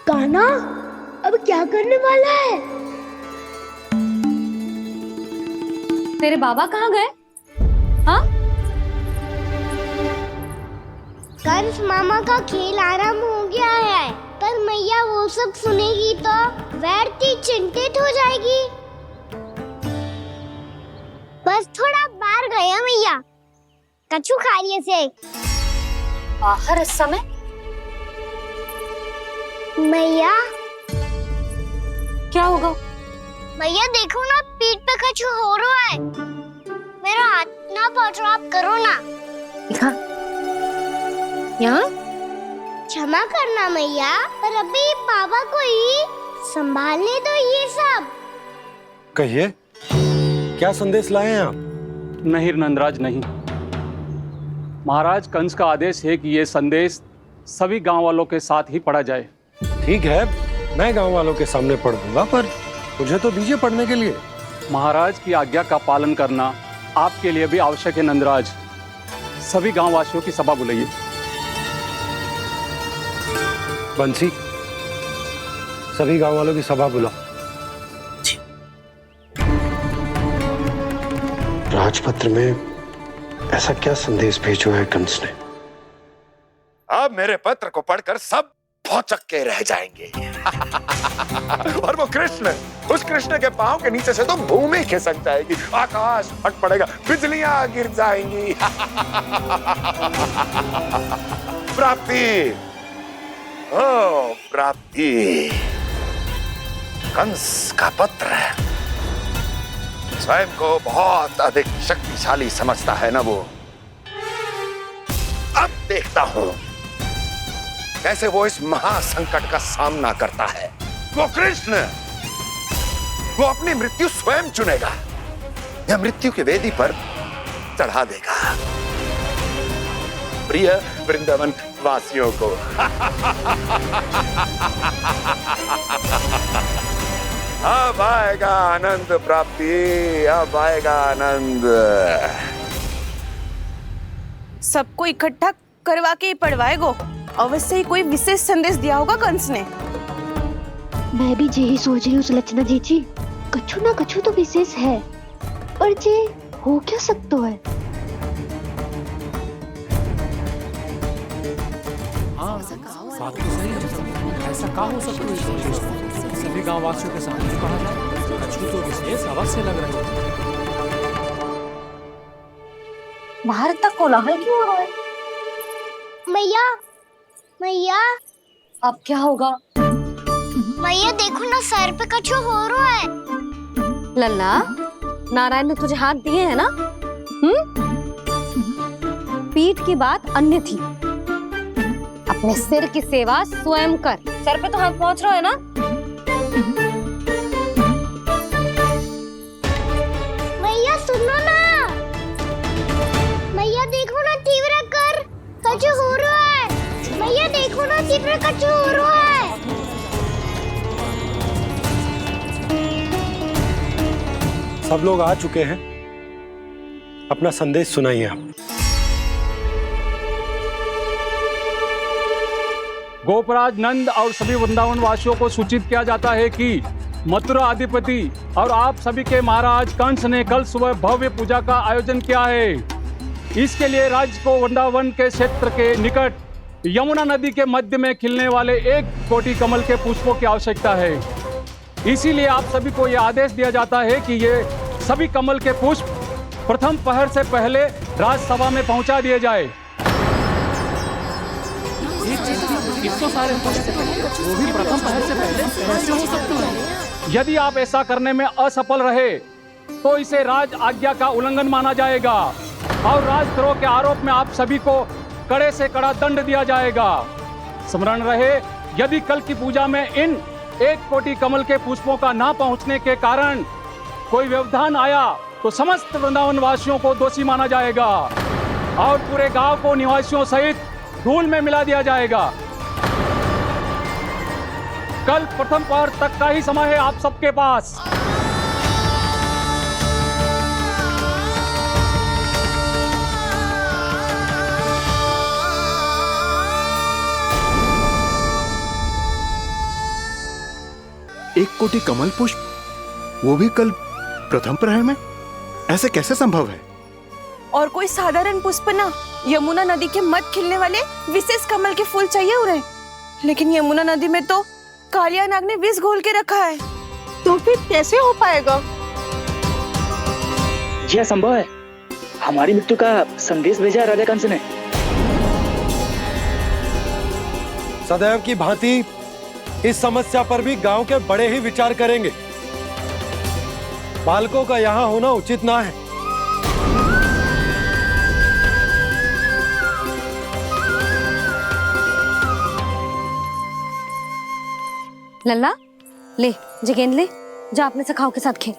कान्हा, अब क्या करने वाला है? तेरे बाबा कहाँ गए? हाँ? कंस मामा का खेल आरंभ हो गया है, पर मैया वो सब सुनेगी तो व्यर्थी चिंतित हो जाएगी। बस थोड़ा बाहर गया मैया, कछु खा लिए से। बाहर इस समय? मैया, क्या होगा? मैया देखो ना, पीठ पे कछु हो रहा है। मेरा हाथ ना पकड़ो, आप करो ना। यहाँ? क्षमा करना मैया, पर अभी बाबा को ही संभालने दो ये सब। कहिए, क्या संदेश लाए हैं आप? नहीं नंदराज, नहीं। महाराज कंस का आदेश है कि ये संदेश सभी गांव वालों के साथ ही पढ़ा जाए। ठीक है, मैं गांव वालों के सामने पढ़ दूंगा, पर मुझे तो दीजिए पढ़ने के लिए। महाराज की आज्ञा का पालन करना आपके लिए भी आवश्यक है नंदराज। सभी गांव वासियों की सभा बुलाइए। बंसी, सभी गांव वालों की सभा बुलाओ। राजपत्र में ऐसा क्या संदेश भेजो है कंस ने? अब मेरे पत्र को पढ़कर सब भौचक के रह जाएंगे। और वो कृष्ण, उस कृष्ण के पांव के नीचे से तो भूमि खिसक जाएगी, आकाश फट पड़ेगा, बिजलियां गिर जाएंगी। प्राप्ति, ओ प्राप्ति, कंस का पत्र स्वयं को बहुत अधिक शक्तिशाली समझता है ना वो। अब देखता हूं कैसे वो इस महासंकट का सामना करता है। वो कृष्ण, वो अपनी मृत्यु स्वयं चुनेगा या मृत्यु की वेदी पर चढ़ा देगा प्रिय वृंदावन वासियों को। अब आएगा आनंद प्राप्ति, अब आएगा आनंद। सबको इकट्ठा करवा के ही पढ़वाएगो। अवश्य ही कोई विशेष संदेश दिया होगा कंस ने। मैं भी यही सोच रही हूँ सुलक्षणा जीजी, कछु ना कछु तो विशेष है, पर जे हो क्या सकता है? हाँ, बात तो सही है। ऐसा क्या हो सकता है? सभी गांव वासियों के सामने कहा जाए, कछु तो विशेष अवश्य लग रहा है। बाहर तक कोलाहल क्यों हो रहा है? मैया, मैया, अब क्या होगा? मैया देखो ना, सर पे कछु हो रहा है। लल्ला, नारायण ने तुझे हाथ दिए हैं ना? पीठ की बात अन्य थी। अपने सिर की सेवा स्वयं कर। सर पे तो हाथ पहुंच रहा है ना? मैया सुनो ना, मैया देखो ना, तीव्र कर कछु हो रहा है। मैया देखो ना, तीव्र कछु हो रहा है। सब लोग आ चुके हैं, अपना संदेश सुनाइए आप। गोपराज नंद और सभी वृंदावन वासियों को सूचित किया जाता है कि मथुरा अधिपति और आप सभी के महाराज कंस ने कल सुबह भव्य पूजा का आयोजन किया है। इसके लिए राज्य को वृंदावन के क्षेत्र के निकट यमुना नदी के मध्य में खिलने वाले 1 कोटि कमल के पुष्पों की आवश्यकता है। इसीलिए आप सभी को यह आदेश दिया जाता है कि ये सभी कमल के पुष्प प्रथम पहर से पहले राजसभा में पहुंचा दिए जाए। इतने सारे पुष्प, वो भी प्रथम पहर से पहले कैसे हो सकते हैं? यदि आप ऐसा करने में असफल रहे तो इसे राज आज्ञा का उल्लंघन माना जाएगा और राजद्रोह के आरोप में आप सभी को कड़े से कड़ा दंड दिया जाएगा। स्मरण रहे, यदि कल की पूजा में इन 1 कोटि कमल के पुष्पों का ना पहुंचने के कारण कोई व्यवधान आया तो समस्त वृंदावन वासियों को दोषी माना जाएगा और पूरे गांव को निवासियों सहित धूल में मिला दिया जाएगा। कल प्रथम पहर तक का ही समय है आप सबके पास। एक कोटि कमल पुष्प, वो भी कल प्रथम प्रहर में? ऐसे कैसे संभव है? और कोई साधारण पुष्प ना, यमुना नदी के मध्य खिलने वाले विशेष कमल के फूल चाहिए उन्हें। लेकिन यमुना नदी में तो कालिया नाग ने विष घोल के रखा है, तो फिर कैसे हो पाएगा? यह संभव है। हमारी मृत्यु का संदेश भेजा राजा कंस ने। सदैव की भांति इस समस्या पर भी गांव के बड़े ही विचार करेंगे। बालकों का यहाँ होना उचित ना है। लल्ला, ले जे गेंद ले, जा अपने सखाओं के साथ खेल।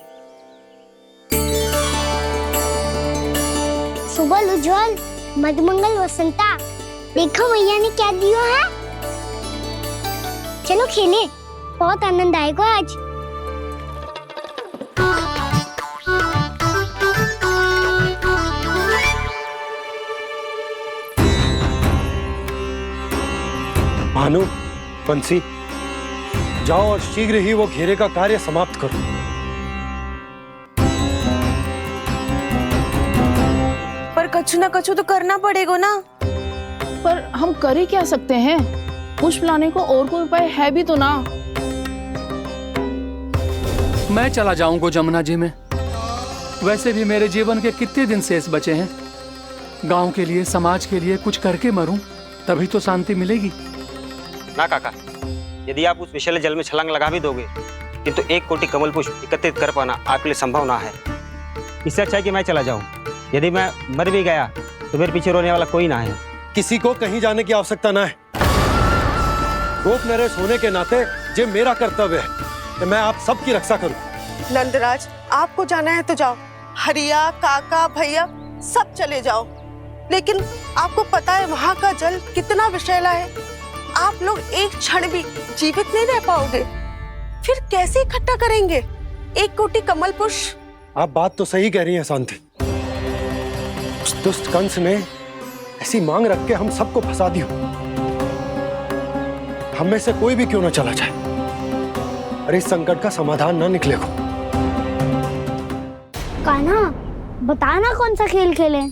सुबह उज्जवल, मधुमंगल वसंता, देखो मैया ने क्या दिया है। चलो खेलें, बहुत आनंद आएगा आज। भानु, बंसी, जाओ और शीघ्र ही वो घेरे का कार्य समाप्त करो। पर कछु ना कछु तो करना पड़ेगा ना। पर हम कर ही क्या सकते हैं? पुष्प लाने को और कोई उपाय है भी तो ना। मैं चला जाऊंगा जमुना जी में। वैसे भी मेरे जीवन के कितने दिन शेष बचे हैं। गांव के लिए, समाज के लिए कुछ करके मरूं, तभी तो शांति मिलेगी। ना काका, यदि आप उस विषैले जल में छलांग लगा भी दोगे, किंतु 1 कोटि कमल पुष्प एकत्रित कर पाना आपके लिए संभव ना है। इससे अच्छा है कि मैं चला जाऊं। यदि मैं मर भी गया तो मेरे पीछे रोने वाला कोई ना है। किसी को कहीं जाने की आवश्यकता ना है। गोप नरेश होने के नाते ये मेरा कर्तव्य है कि मैं आप सबकी रक्षा करूं। नंदराज, आपको जाना है तो जाओ। हरिया, काका, भैया सब चले जाओ। लेकिन आपको पता है वहाँ का जल कितना विषैला है। आप लोग एक क्षण भी जीवित नहीं रह पाओगे। फिर कैसे इकट्ठा करेंगे 1 कोटि कमल पुष्प? आप बात तो सही कह रही हैं शांति। उस दुष्ट कंस ने ऐसी मांग रख के हम सबको फंसा दिया। हम में से कोई भी क्यों ना चला जाए और इस संकट का समाधान ना निकले को। कान्हा, बताना कौन सा खेल खेलें?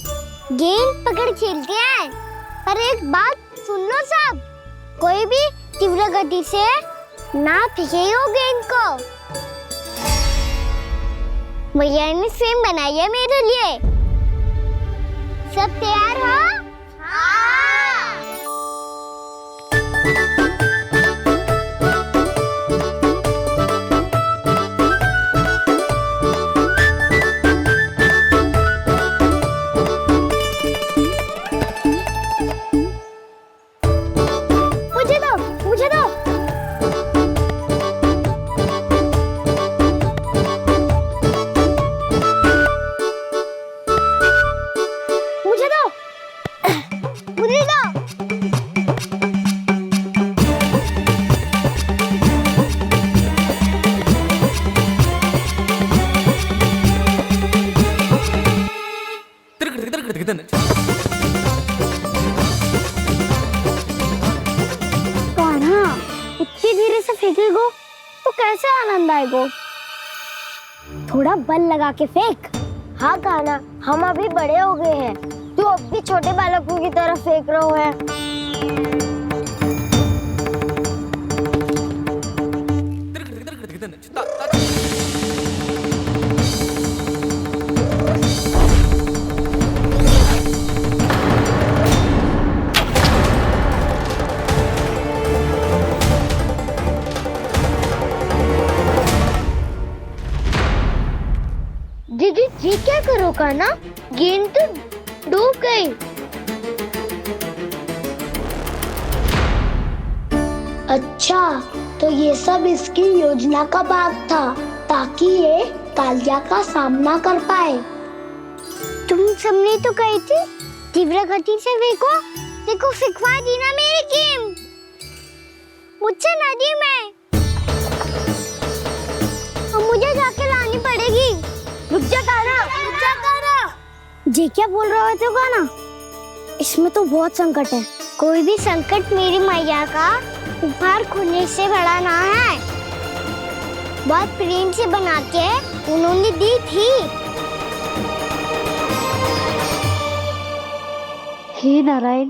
गेंद पकड़ खेलते हैं। पर एक बात सुन लो सब, कोई भी तीव्र गति से ना फेंकेगा गेंद को। भैया ने फ्रेम बनाई है मेरे लिए। सब तैयार हो? कान्हा, इतनी धीरे से फेंकेगो तो कैसे आनंद आएगो? थोड़ा बल लगा के फेंक। हाँ कान्हा, हम अभी बड़े हो गए हैं, तू अब भी छोटे बालकों की तरह फेंक रहा है। करो कान्हा, गेंद तो डूब गई। अच्छा, तो ये सब इसकी योजना का भाग था ताकि ये कालिया का सामना कर पाए। तुम सबने तो कही थी तीव्र गति से फेंको, देखो फिकवा दी ना मेरी गेम। मुझसे नदी में, अब मुझे जाके लानी पड़ेगी। रुक जा कान्हा, रुक जा कान्हा। जी क्या बोल रहे थे कान्हा? इसमें तो बहुत संकट है। कोई भी संकट मेरी मैया का उपहार खोने से बड़ा ना है। बहुत प्रेम से बना के उन्होंने दी थी। हे नारायण,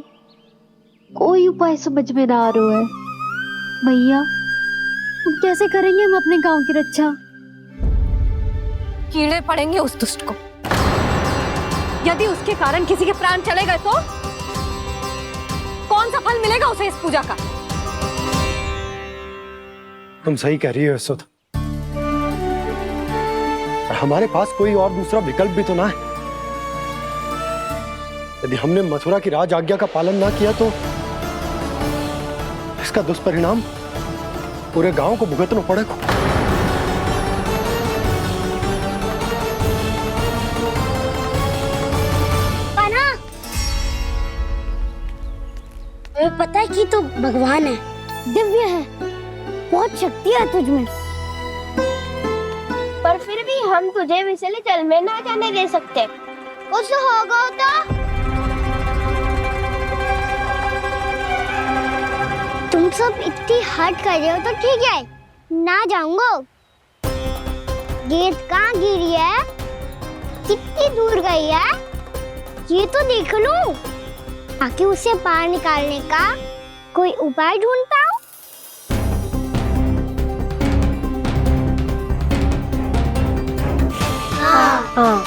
कोई उपाय समझ में ना आ रहा है। मैया, हम कैसे करेंगे हम अपने गांव की रक्षा? कीड़े पड़ेंगे उस दुष्ट को। यदि उसके कारण किसी के प्राण चले गए तो कौन सा फल मिलेगा उसे इस पूजा का? तुम सही कह रही हो यशोदा, और हमारे पास कोई और दूसरा विकल्प भी तो ना है। यदि हमने मथुरा की राज आज्ञा का पालन ना किया तो इसका दुष्परिणाम पूरे गांव को भुगतना पड़ेगा। कान्हा, तुम्हें पता है कि तू भगवान है, दिव्य है, बहुत शक्ति है तुझमें। पर फिर भी हम तुझे विषैले जल में ना जाने दे सकते। कुछ होगा तो तुम सब इतनी हट कर रहे हो तो ठीक है, ना जाऊंगा। गेंद कहाँ गिरी है, कितनी दूर गई है, ये तो देख लूं, ताकि उसे बाहर निकालने का कोई उपाय ढूंढ पाऊं। हाँ।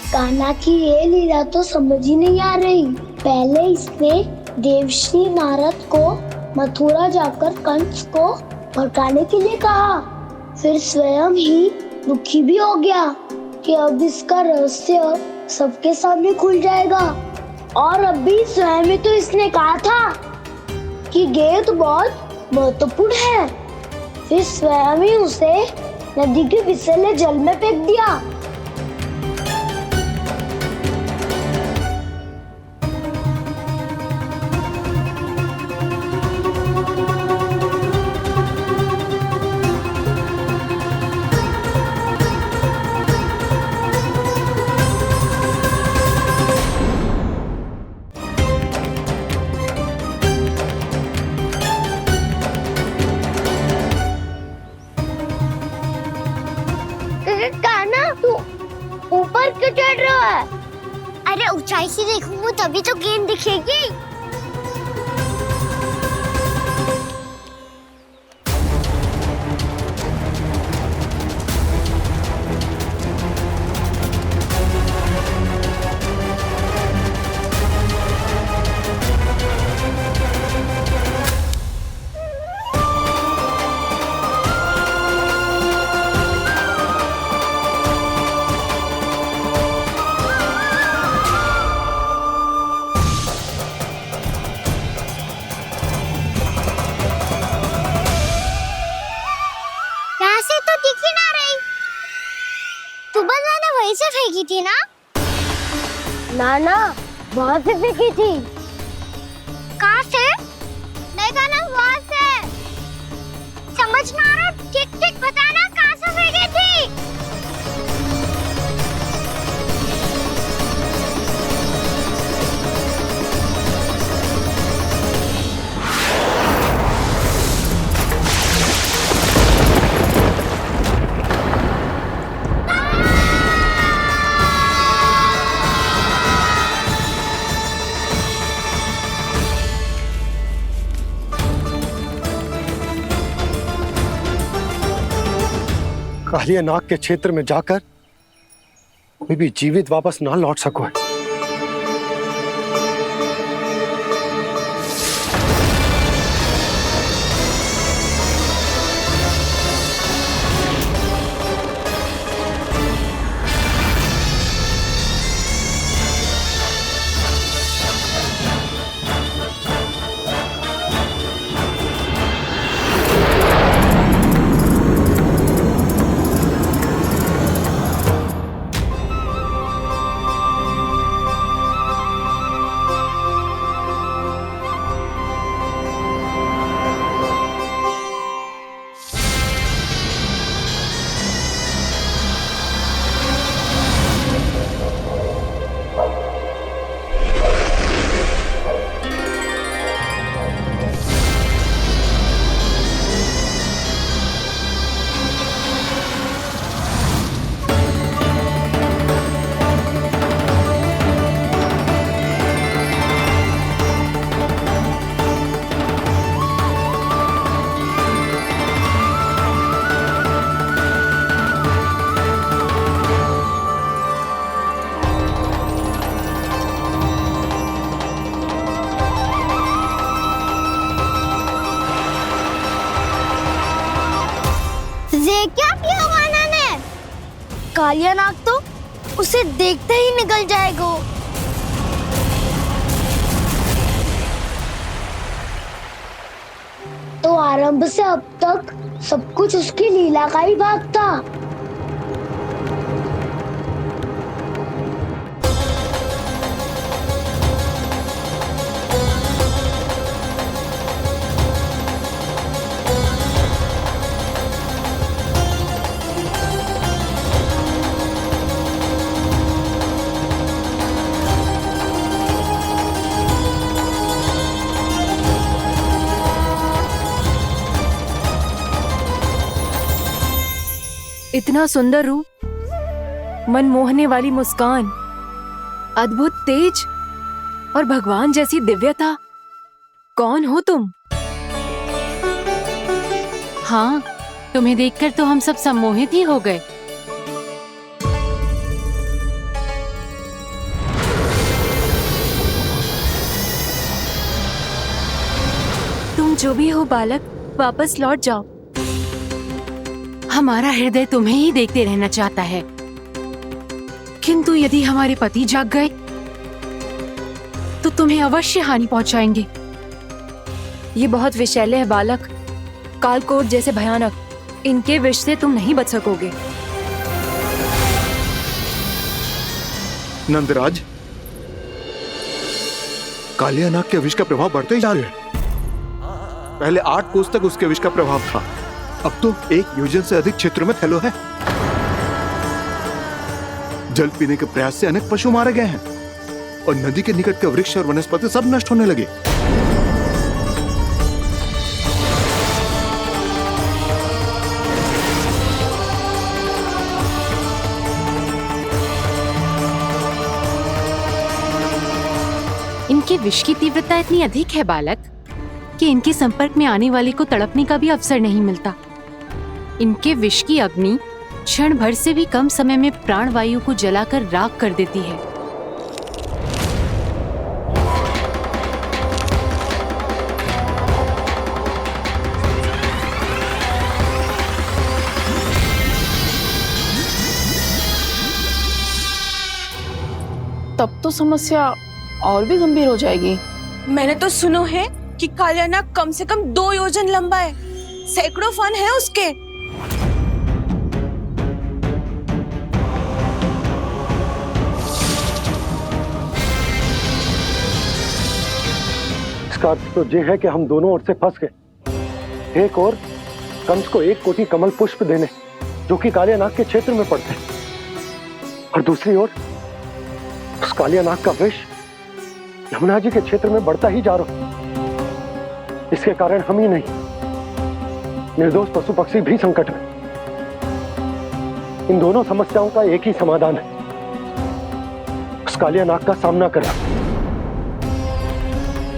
कान्हा की ये लीला तो समझ ही नहीं आ रही। पहले इसने देवश्री नारद को मथुरा जाकर कंस को भड़काने के लिए कहा, फिर स्वयं ही दुखी भी हो गया कि अब इसका रहस्य सबके सामने खुल जाएगा। और अभी स्वयं ही तो इसने कहा था कि गेंद बहुत महत्वपूर्ण है, फिर स्वयं ही उसे नदी के विषैले जल में फेंक दिया। कान्हा, तू ऊपर क्यों चढ़ रहा है? अरे ऊंचाई से देखूंगा तभी तो गेंद दिखेगी। वहीं से फेंकी थी ना? ना, वहाँ से फेंकी थी। कहाँ से? नहीं ना, वहाँ से। समझ ना आ रहा, ठीक बताना कहाँ से फेंकी थी? कालिया नाग के क्षेत्र में जाकर कोई भी जीवित वापस ना लौट सको है। ये क्या किया माना ने? कालिया नाग तो उसे देखते ही निकल जाएगा। तो आरंभ से अब तक सब कुछ उसकी लीला का ही भाग था। इतना सुंदर रूप, मन मोहने वाली मुस्कान, अद्भुत तेज और भगवान जैसी दिव्यता। कौन हो तुम? हाँ, तुम्हें देखकर तो हम सब सम्मोहित ही हो गए। तुम जो भी हो बालक, वापस लौट जाओ। हमारा हृदय तुम्हें ही देखते रहना चाहता है, किंतु यदि हमारे पति जाग गए तो तुम्हें अवश्य हानि पहुंचाएंगे। ये बहुत विषैले है बालक, कालकोट जैसे भयानक। इनके विष से तुम नहीं बच सकोगे। नंदराज, कालिया नाग के विष का प्रभाव बढ़ते ही जा रहा है। पहले 8 कोस तक उसके विष का प्रभाव था, अब तो 1 योजन से अधिक क्षेत्र में फैलो है। जल पीने के प्रयास से अनेक पशु मारे गए हैं और नदी के निकट के वृक्ष और वनस्पति सब नष्ट होने लगे। इनके विष की तीव्रता इतनी अधिक है बालक कि इनके संपर्क में आने वाले को तड़पने का भी अवसर नहीं मिलता। इनके विष की अग्नि क्षण भर से भी कम समय में प्राणवायु को जलाकर राख कर देती है। तब तो समस्या और भी गंभीर हो जाएगी। मैंने तो सुनो है कि कालिया नाग कम से कम 2 योजन लंबा है, सैकड़ों फन है उसके। इसका अर्थ तो ये है कि हम दोनों ओर से फंस गए। एक और कंस को 1 कोटि कमल पुष्प देने जो कि कालिया नाग के क्षेत्र में पड़ते हैं, और दूसरी ओर उस कालिया नाग का विष यमुना जी के क्षेत्र में बढ़ता ही जा रहा। इसके कारण हम ही नहीं, निर्दोष पशु पक्षी भी संकट में। इन दोनों समस्याओं का एक ही समाधान है, उस कालिया नाग का सामना करना।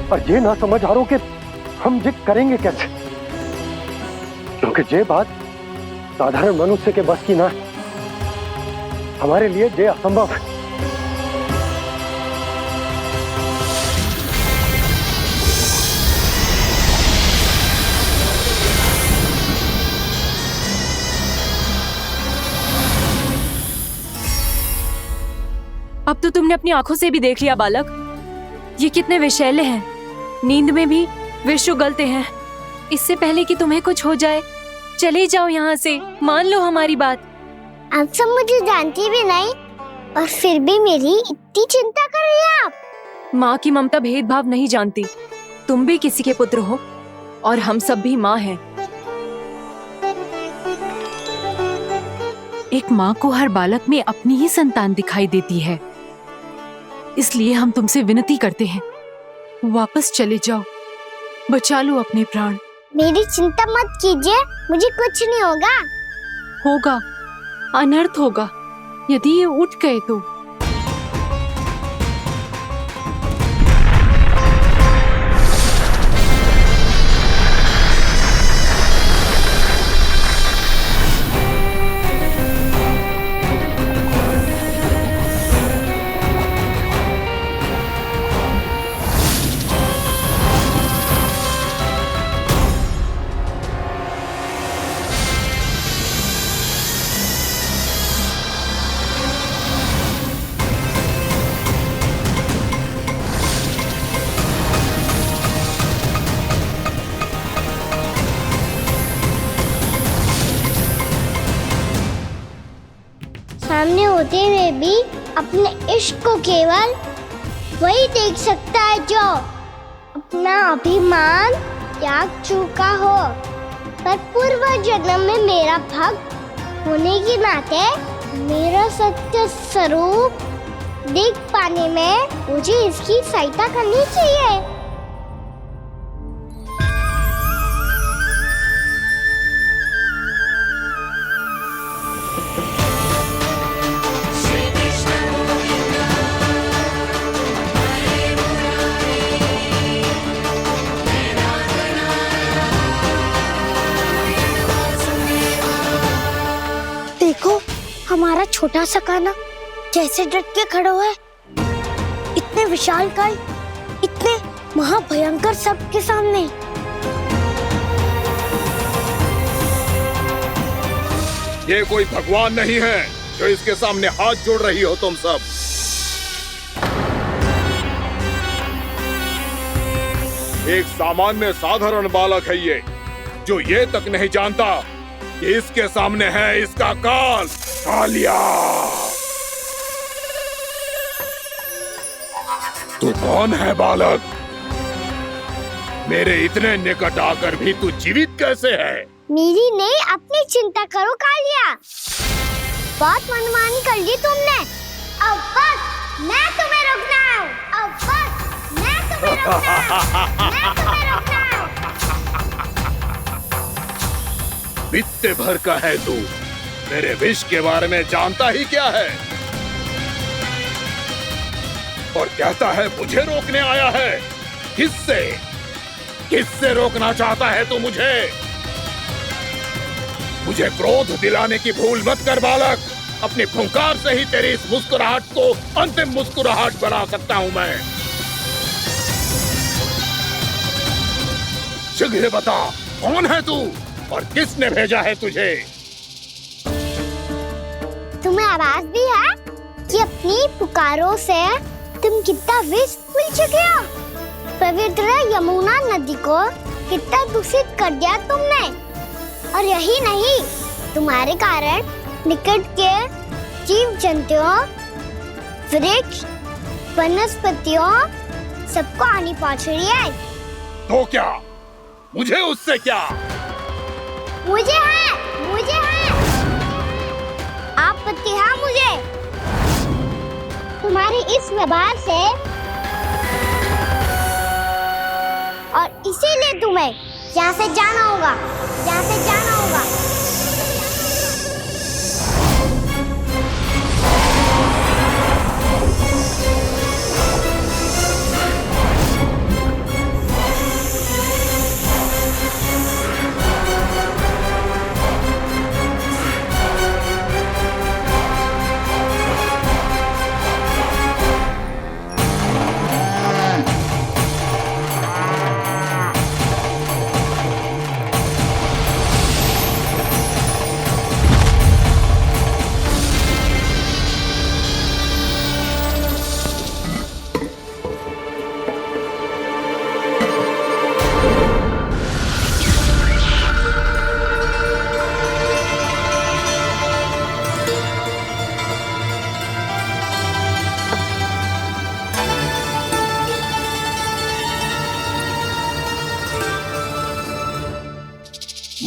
और ये ना समझ आ रहा कि हम ये करेंगे कैसे, क्योंकि ये बात साधारण मनुष्य के बस की ना है। हमारे लिए ये असंभव है। अब तो तुमने अपनी आंखों से भी देख लिया बालक, ये कितने विषैले हैं। नींद में भी विष उगलते हैं। इससे पहले कि तुम्हें कुछ हो जाए, चले जाओ यहाँ से, मान लो हमारी बात। आप सब मुझे जानती भी नहीं और फिर भी मेरी इतनी चिंता कर रही हैं आप। माँ की ममता भेदभाव नहीं जानती। तुम भी किसी के पुत्र हो और हम सब भी माँ हैं। एक माँ को हर बालक में अपनी ही संतान दिखाई देती है। इसलिए हम तुमसे विनती करते हैं, वापस चले जाओ, बचा लो अपने प्राण। मेरी चिंता मत कीजिए, मुझे कुछ नहीं होगा। होगा, अनर्थ होगा यदि ये उठ गए तो। सामने होते हुए भी अपने इश्क को केवल वही देख सकता है जो अपना अभिमान त्याग चुका हो। पर पूर्व जन्म में मेरा भक्त होने के नाते मेरा सत्य स्वरूप देख पाने में मुझे इसकी सहायता करनी चाहिए। देखो हमारा छोटा सा कान्हा कैसे डट के खड़ा हुआ है। इतने विशालकाय, इतने महाभयंकर सर्प के सामने। ये कोई भगवान नहीं है जो इसके सामने हाथ जोड़ रही हो तुम सब। एक सामान्य साधारण बालक है ये, जो ये तक नहीं जानता कि इसके सामने है इसका काल, कालिया। तू कौन है बालक? मेरे इतने निकट आकर भी तू जीवित कैसे है? मेरी नहीं, अपनी चिंता करो कालिया। बहुत मनमानी कर ली तुमने। अब बस मैं तुम्हें रोकना हूँ। अब बस मैं तुम्हें रोकना हूँ। बित्ते भर का है तू, मेरे विष के बारे में जानता ही क्या है? और कहता है मुझे रोकने आया है। किससे? किससे रोकना चाहता है तू मुझे? मुझे क्रोध दिलाने की भूल मत कर बालक। अपनी फुंकार से ही तेरी इस मुस्कुराहट को अंतिम मुस्कुराहट बना सकता हूं मैं। शीघ्र बता, कौन है तू और किसने भेजा है तुझे? तुम्हें आवाज भी है कि अपनी पुकारों से तुम कितना विष भूल चुके हो। पवित्र यमुना नदी को कितना दूषित कर दिया तुमने। और यही नहीं, तुम्हारे कारण निकट के जीव जंतुओं, वृक्ष, वनस्पतियों सबको हानि पहुंच रही है। तो क्या? मुझे उससे क्या? मुझे है, मुझे है। आपत्ति है मुझे तुम्हारी इस व्यवहार से, और इसीलिए तुम्हें यहाँ से जाना होगा, यहाँ से जाना होगा।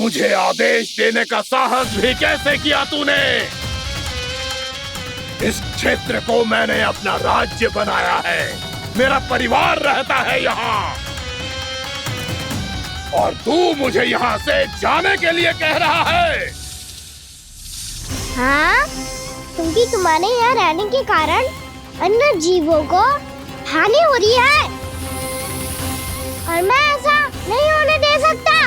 मुझे आदेश देने का साहस भी कैसे किया तूने? इस क्षेत्र को मैंने अपना राज्य बनाया है, मेरा परिवार रहता है यहाँ, और तू मुझे यहाँ से जाने के लिए कह रहा है? हाँ, क्योंकि तुम्हारे यहाँ रहने के कारण अन्य जीवों को हानि हो रही है और मैं ऐसा नहीं होने दे सकता।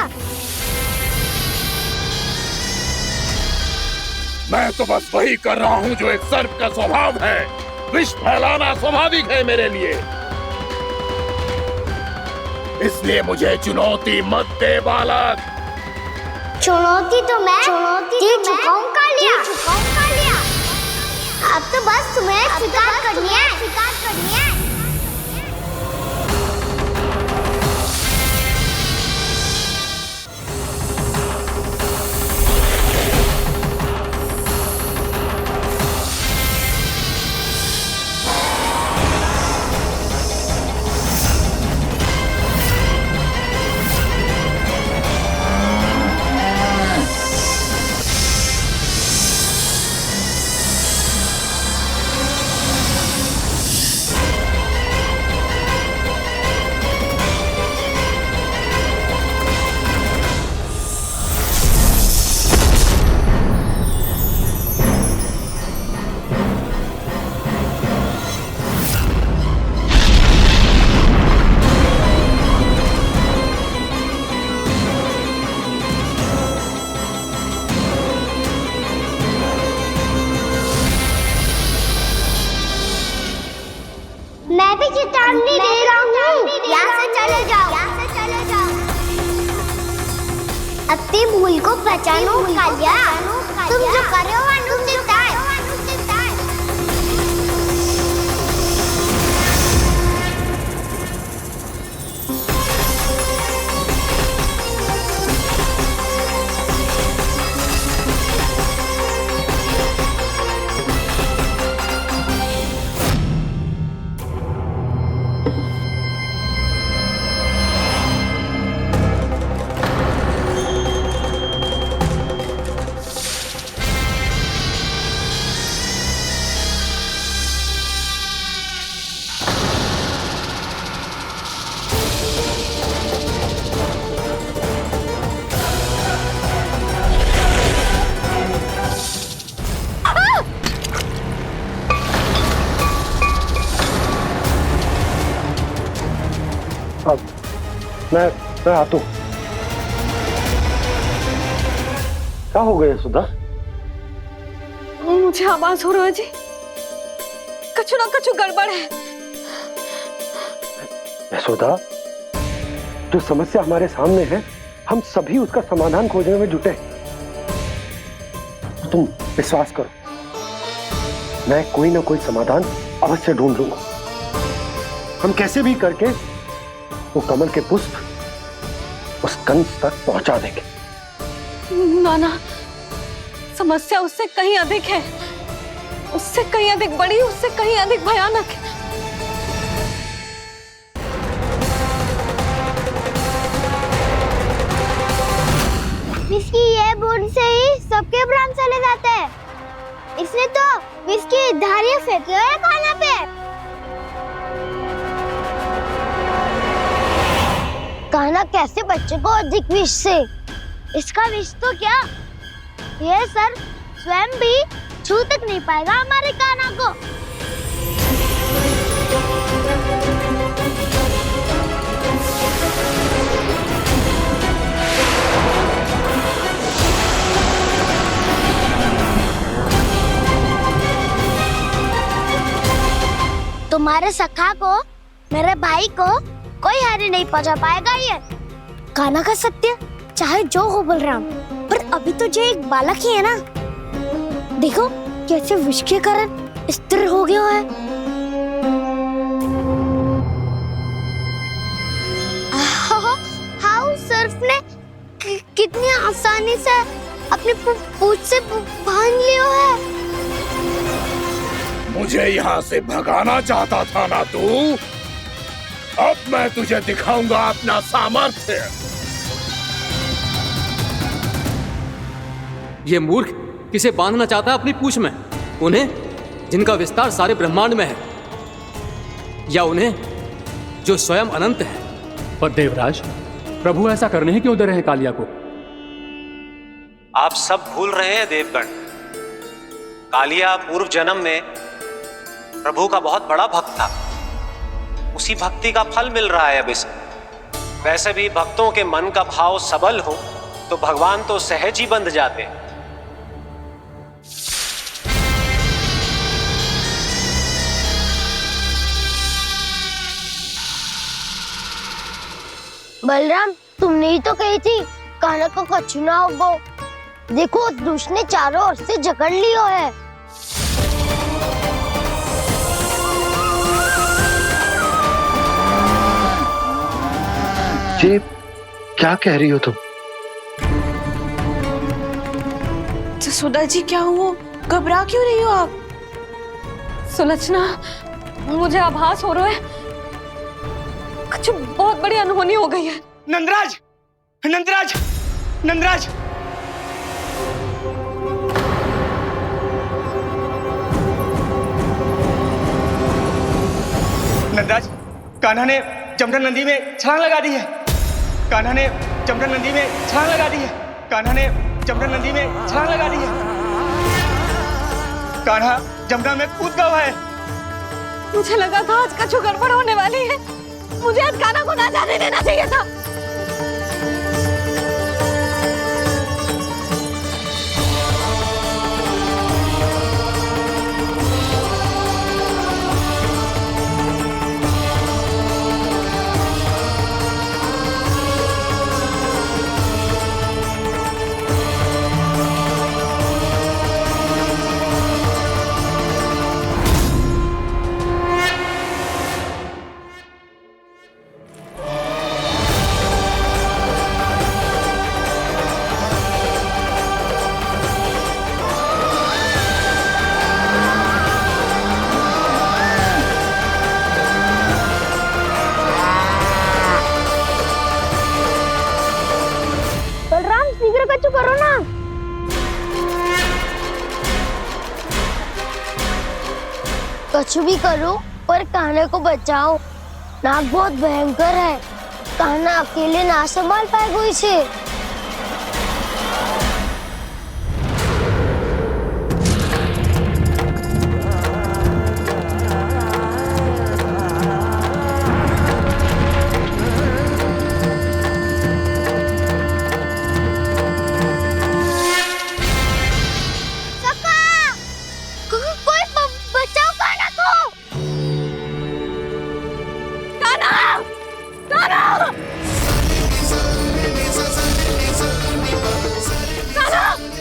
मैं तो बस वही कर रहा हूँ जो एक सर्प का स्वभाव है। विष फैलाना स्वाभाविक है मेरे लिए, इसलिए मुझे चुनौती मत दे बालक। चुनौती तो मैं दे चुका हूँ कालिया। अब तो बस तुम्हें स्वीकार करनी है। मैं भी चेतावनी दे रहा हूँ, यहाँ से चले जाओ। अपनी भूल को पहचानो कालिया, तुम जो कर रहे हो अनुचित है। मैं आता हूँ। क्या हो गया सुधा? मुझे आवाज हो रहा है जी, कछु ना कछु गड़बड़ है। यशोदा, जो समस्या हमारे सामने है, हम सभी उसका समाधान खोजने में जुटे। तुम विश्वास करो, मैं कोई ना कोई समाधान अवश्य ढूंढ लूंगा। हम कैसे भी करके वो कमल के पुष्प उस कंस तक पहुंचा देंगे। नाना, समस्या उससे कहीं अधिक है, उससे कहीं अधिक बड़ी, उससे कहीं अधिक भयानक है। इसकी ये बूंद से ही सबके प्राण चले जाते हैं। इसने तो इसकी धारियां फेंकी है खाना पे। कान्हा कैसे बच्चे को अधिक विष से? इसका विष तो क्या, ये सर स्वयं भी छू तक नहीं पाएगा हमारे कान्हा को। तुम्हारे सखा को, मेरे भाई को कोई हानि नहीं पहुंचा पाएगा। ये कान्हा का सत्य चाहे जो हो बलराम, पर अभी तो जो एक बालक ही है ना। देखो कैसे विष के कारण स्थिर हो गया है। हाउ सर्फ ने कितनी आसानी से अपनी पूंछ से बांध लिया है। मुझे यहाँ से भगाना चाहता था ना तू? अब मैं तुझे दिखाऊंगा अपना सामर्थ्य। ये मूर्ख किसे बांधना चाहता है अपनी पूंछ में? उन्हें जिनका विस्तार सारे ब्रह्मांड में है, या उन्हें जो स्वयं अनंत है? पर देवराज, प्रभु ऐसा करने ही क्यों दे रहे हैं कालिया को? आप सब भूल रहे हैं देवगण। कालिया पूर्व जन्म में प्रभु का बहुत बड़ा भक्त था। उसी भक्ति का फल मिल रहा है अब इसे। वैसे भी भक्तों के मन का भाव सबल हो तो भगवान तो सहज ही बंध जाते हैं। बलराम, तुमने ही तो कही थी कान्हा को कछु ना होगो। देखो दुष्ट ने चारों ओर से जकड़ लियो है। ये क्या कह रही हो तुम? जसोदा जी, क्या हुआ? घबरा क्यों रही हो आप? सुलक्षणा, मुझे आभास हो रहा है कुछ बहुत बड़ी अनहोनी हो गई है। नंदराज, नंदराज, नंदराज! नंदराज, कान्हा ने जमना नदी में छलांग लगा दी है। कान्हा ने जमना नदी में छलांग लगा दी है। कान्हा ने जमना नदी में छलांग लगा दी है। कान्हा जमुना में कूद गया है। मुझे लगा था आज कछु गड़बड़ होने वाली है। मुझे आज कान्हा को ना जाने देना चाहिए था। करो ना। कछु भी करो पर कान्हा को बचाओ। नाग बहुत भयंकर है। कान्हा अकेले ना संभाल पाएगा इसे।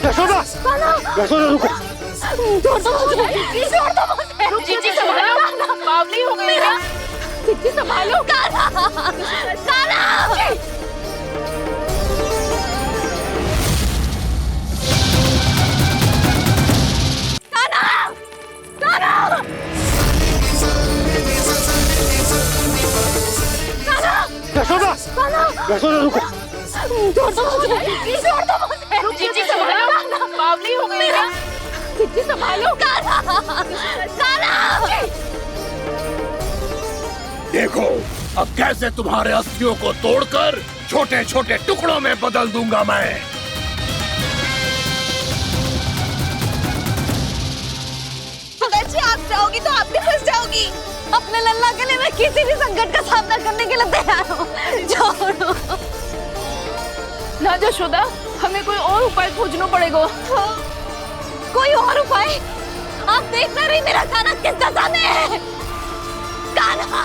यशोदा रुको। छोड़ दो मुझे, छोड़ दो मुझे। जीजी संभालो, बावली हो गई क्या? जीजी संभालो। कान्हा, कान्हा। यशोदा, यशोदा रुको। छोड़ दो मुझे, छोड़ दो मुझे। जीजी संभालो, बावली हो गई क्या? जीजी संभालो। कान्हा, कान्हा। देखो अब कैसे तुम्हारे अस्थियों को तोड़कर छोटे छोटे टुकड़ों में बदल दूंगा मैं। सुदाची, आप जाओगी तो आप भी फंस जाओगी। अपने लल्ला के लिए मैं किसी भी संकट का सामना करने के लिए तैयार हूँ। छोड़ो ना यशोदा, हमें कोई और उपाय खोजना पड़ेगा। कोई और उपाय? आप देख ना रही मेरा कान्हा किस दशा में है। कान्हा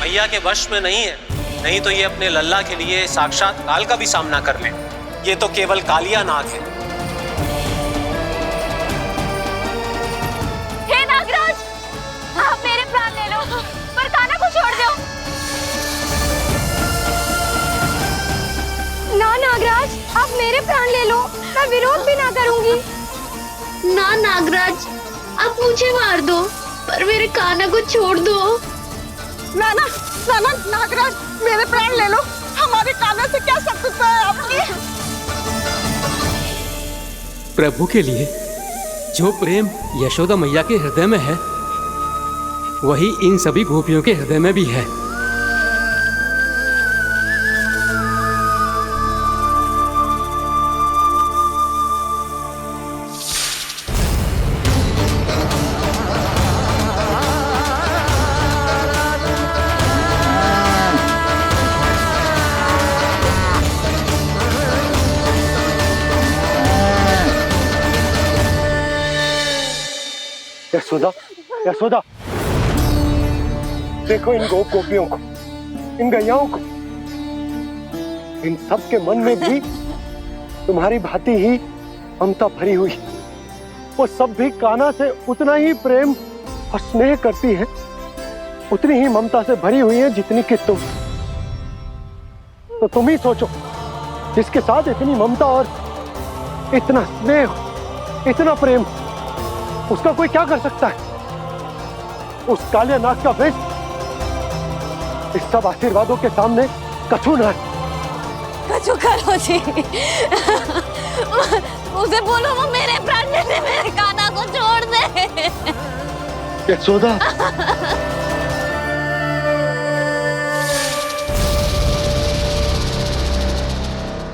मैया के वश में नहीं है, नहीं तो ये अपने लल्ला के लिए साक्षात काल का भी सामना कर ले। ये तो केवल कालिया नाग है। हे नागराज, आप मेरे प्राण ले लो पर कान्हा को छोड़ दो। ना नागराज, आप मेरे प्राण ले लो, मैं विरोध भी ना करूंगी। ना नागराज, आप मुझे मार दो पर मेरे कान्हा को छोड़ दो। ना ना ना ना नागराज, मेरे प्राण ले लो। हमारे कान्हा से क्या शत्रुता प्रभु के लिए जो प्रेम यशोदा मैया के हृदय में है वही इन सभी गोपियों के हृदय में भी है। यशोदा, यशोदा, देखो इन गोपियों को, इन गैयाओं को, इन सब के मन में भी तुम्हारी भांति ही ममता भरी हुई। वो सब भी कान्हा से उतना ही प्रेम और स्नेह करती है, उतनी ही ममता से भरी हुई है जितनी कि तुम। तो तुम ही सोचो, जिसके साथ इतनी ममता और इतना स्नेह, इतना प्रेम, उसका कोई क्या कर सकता है? उस कालिया नाग का वेश इस सब आशीर्वादों के सामने कछु न है। कछु करो जी। उसे बोलो वो मेरे प्राण में से मेरे कान्हा को छोड़ दे। यशोदा,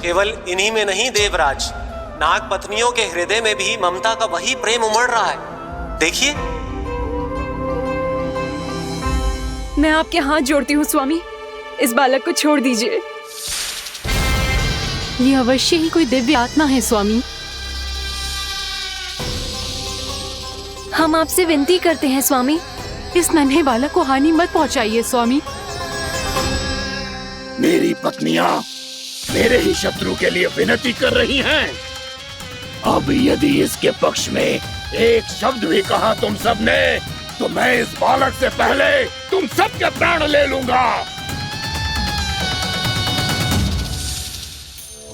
केवल इन्हीं में नहीं देवराज, नाग पत्नियों के हृदय में भी ममता का वही प्रेम उमड़ रहा है। देखिए। मैं आपके हाथ जोड़ती हूँ स्वामी, इस बालक को छोड़ दीजिए। ये अवश्य ही कोई दिव्य आत्मा है स्वामी। हम आपसे विनती करते हैं स्वामी, इस नन्हे बालक को हानि मत पहुंचाइए स्वामी। मेरी पत्नियां मेरे ही शत्रु के लिए विनती कर रही हैं। अब यदि इसके पक्ष में एक शब्द भी कहा तुम सबने, तो मैं इस बालक से पहले तुम सबके प्राण ले लूंगा।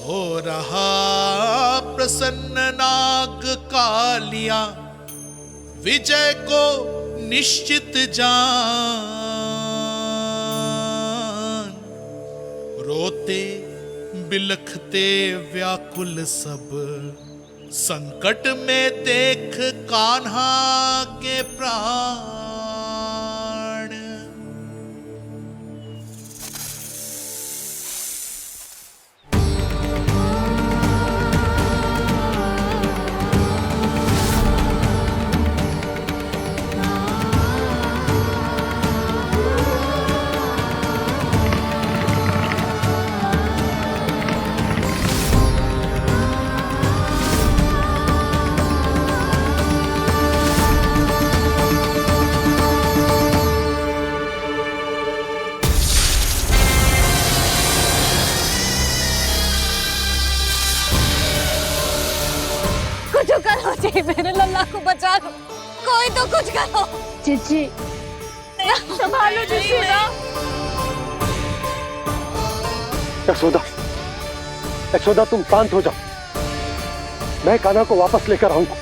हो रहा प्रसन्न नाग कालिया, विजय को निश्चित जान। रोते बिलखते व्याकुल सब, संकट में देख कान्हा के प्राण। कुछ करो जी, मेरे लल्ला को बचा लो, कोई तो कुछ करो। जीजी, संभालो जीजी। यशोदा, यशोदा तुम शांत हो जाओ, मैं कान्हा को वापस लेकर आऊंगा,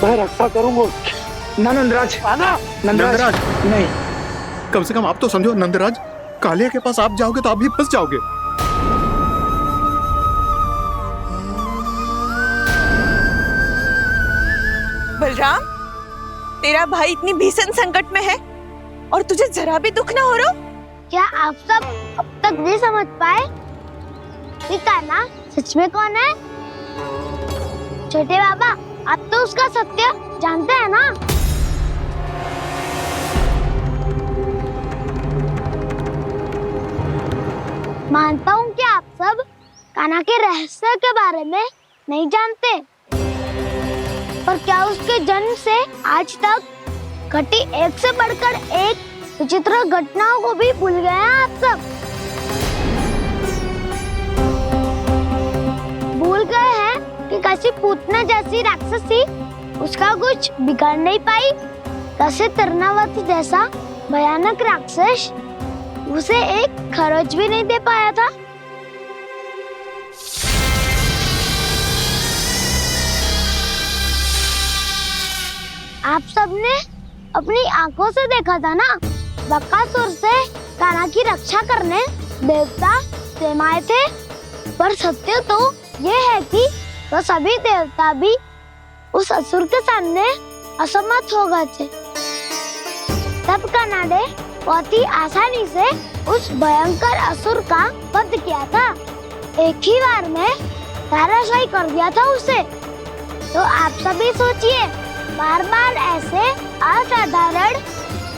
मैं रक्षा करूंगा उसकी। ना नंदराज, नंदराज नहीं, कम से कम आप तो समझो नंदराज, कालिया के पास आप जाओगे तो आप भी फंस जाओगे। बलराम, तेरा भाई इतनी भीषण संकट में है और तुझे जरा भी दुख ना हो रहा? क्या आप सब अब तक नहीं समझ पाए कि कान्हा सच में कौन है? छोटे बाबा, आप तो उसका सत्य जानते हैं ना? मानता हूँ कि आप सब कान्हा के रहस्य के बारे में नहीं जानते, पर क्या उसके जन्म से आज तक घटी एक से बढ़कर एक विचित्र घटनाओं को भी भूल गए हैं आप सब? भूल गए हैं कि कैसी पूतना जैसी राक्षसी उसका कुछ बिगाड़ नहीं पाई, कैसे तरनावती जैसा भयानक राक्षस उसे एक खरोच भी नहीं दे पाया था। आप सबने अपनी आंखों से देखा था ना, बकासुर से कान्हा की रक्षा करने देवता स्वयं आए थे, पर सत्य तो ये है कि वो सभी देवता भी उस असुर के सामने असमर्थ हो गए थे। तब कान्हा बहुत ही आसानी से उस भयंकर असुर का वध किया था। एक ही बार में धराशायी कर दिया था उसे। तो आप सभी सोचिए, बार बार ऐसे असाधारण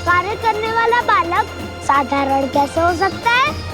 कार्य करने वाला बालक साधारण कैसे हो सकता है?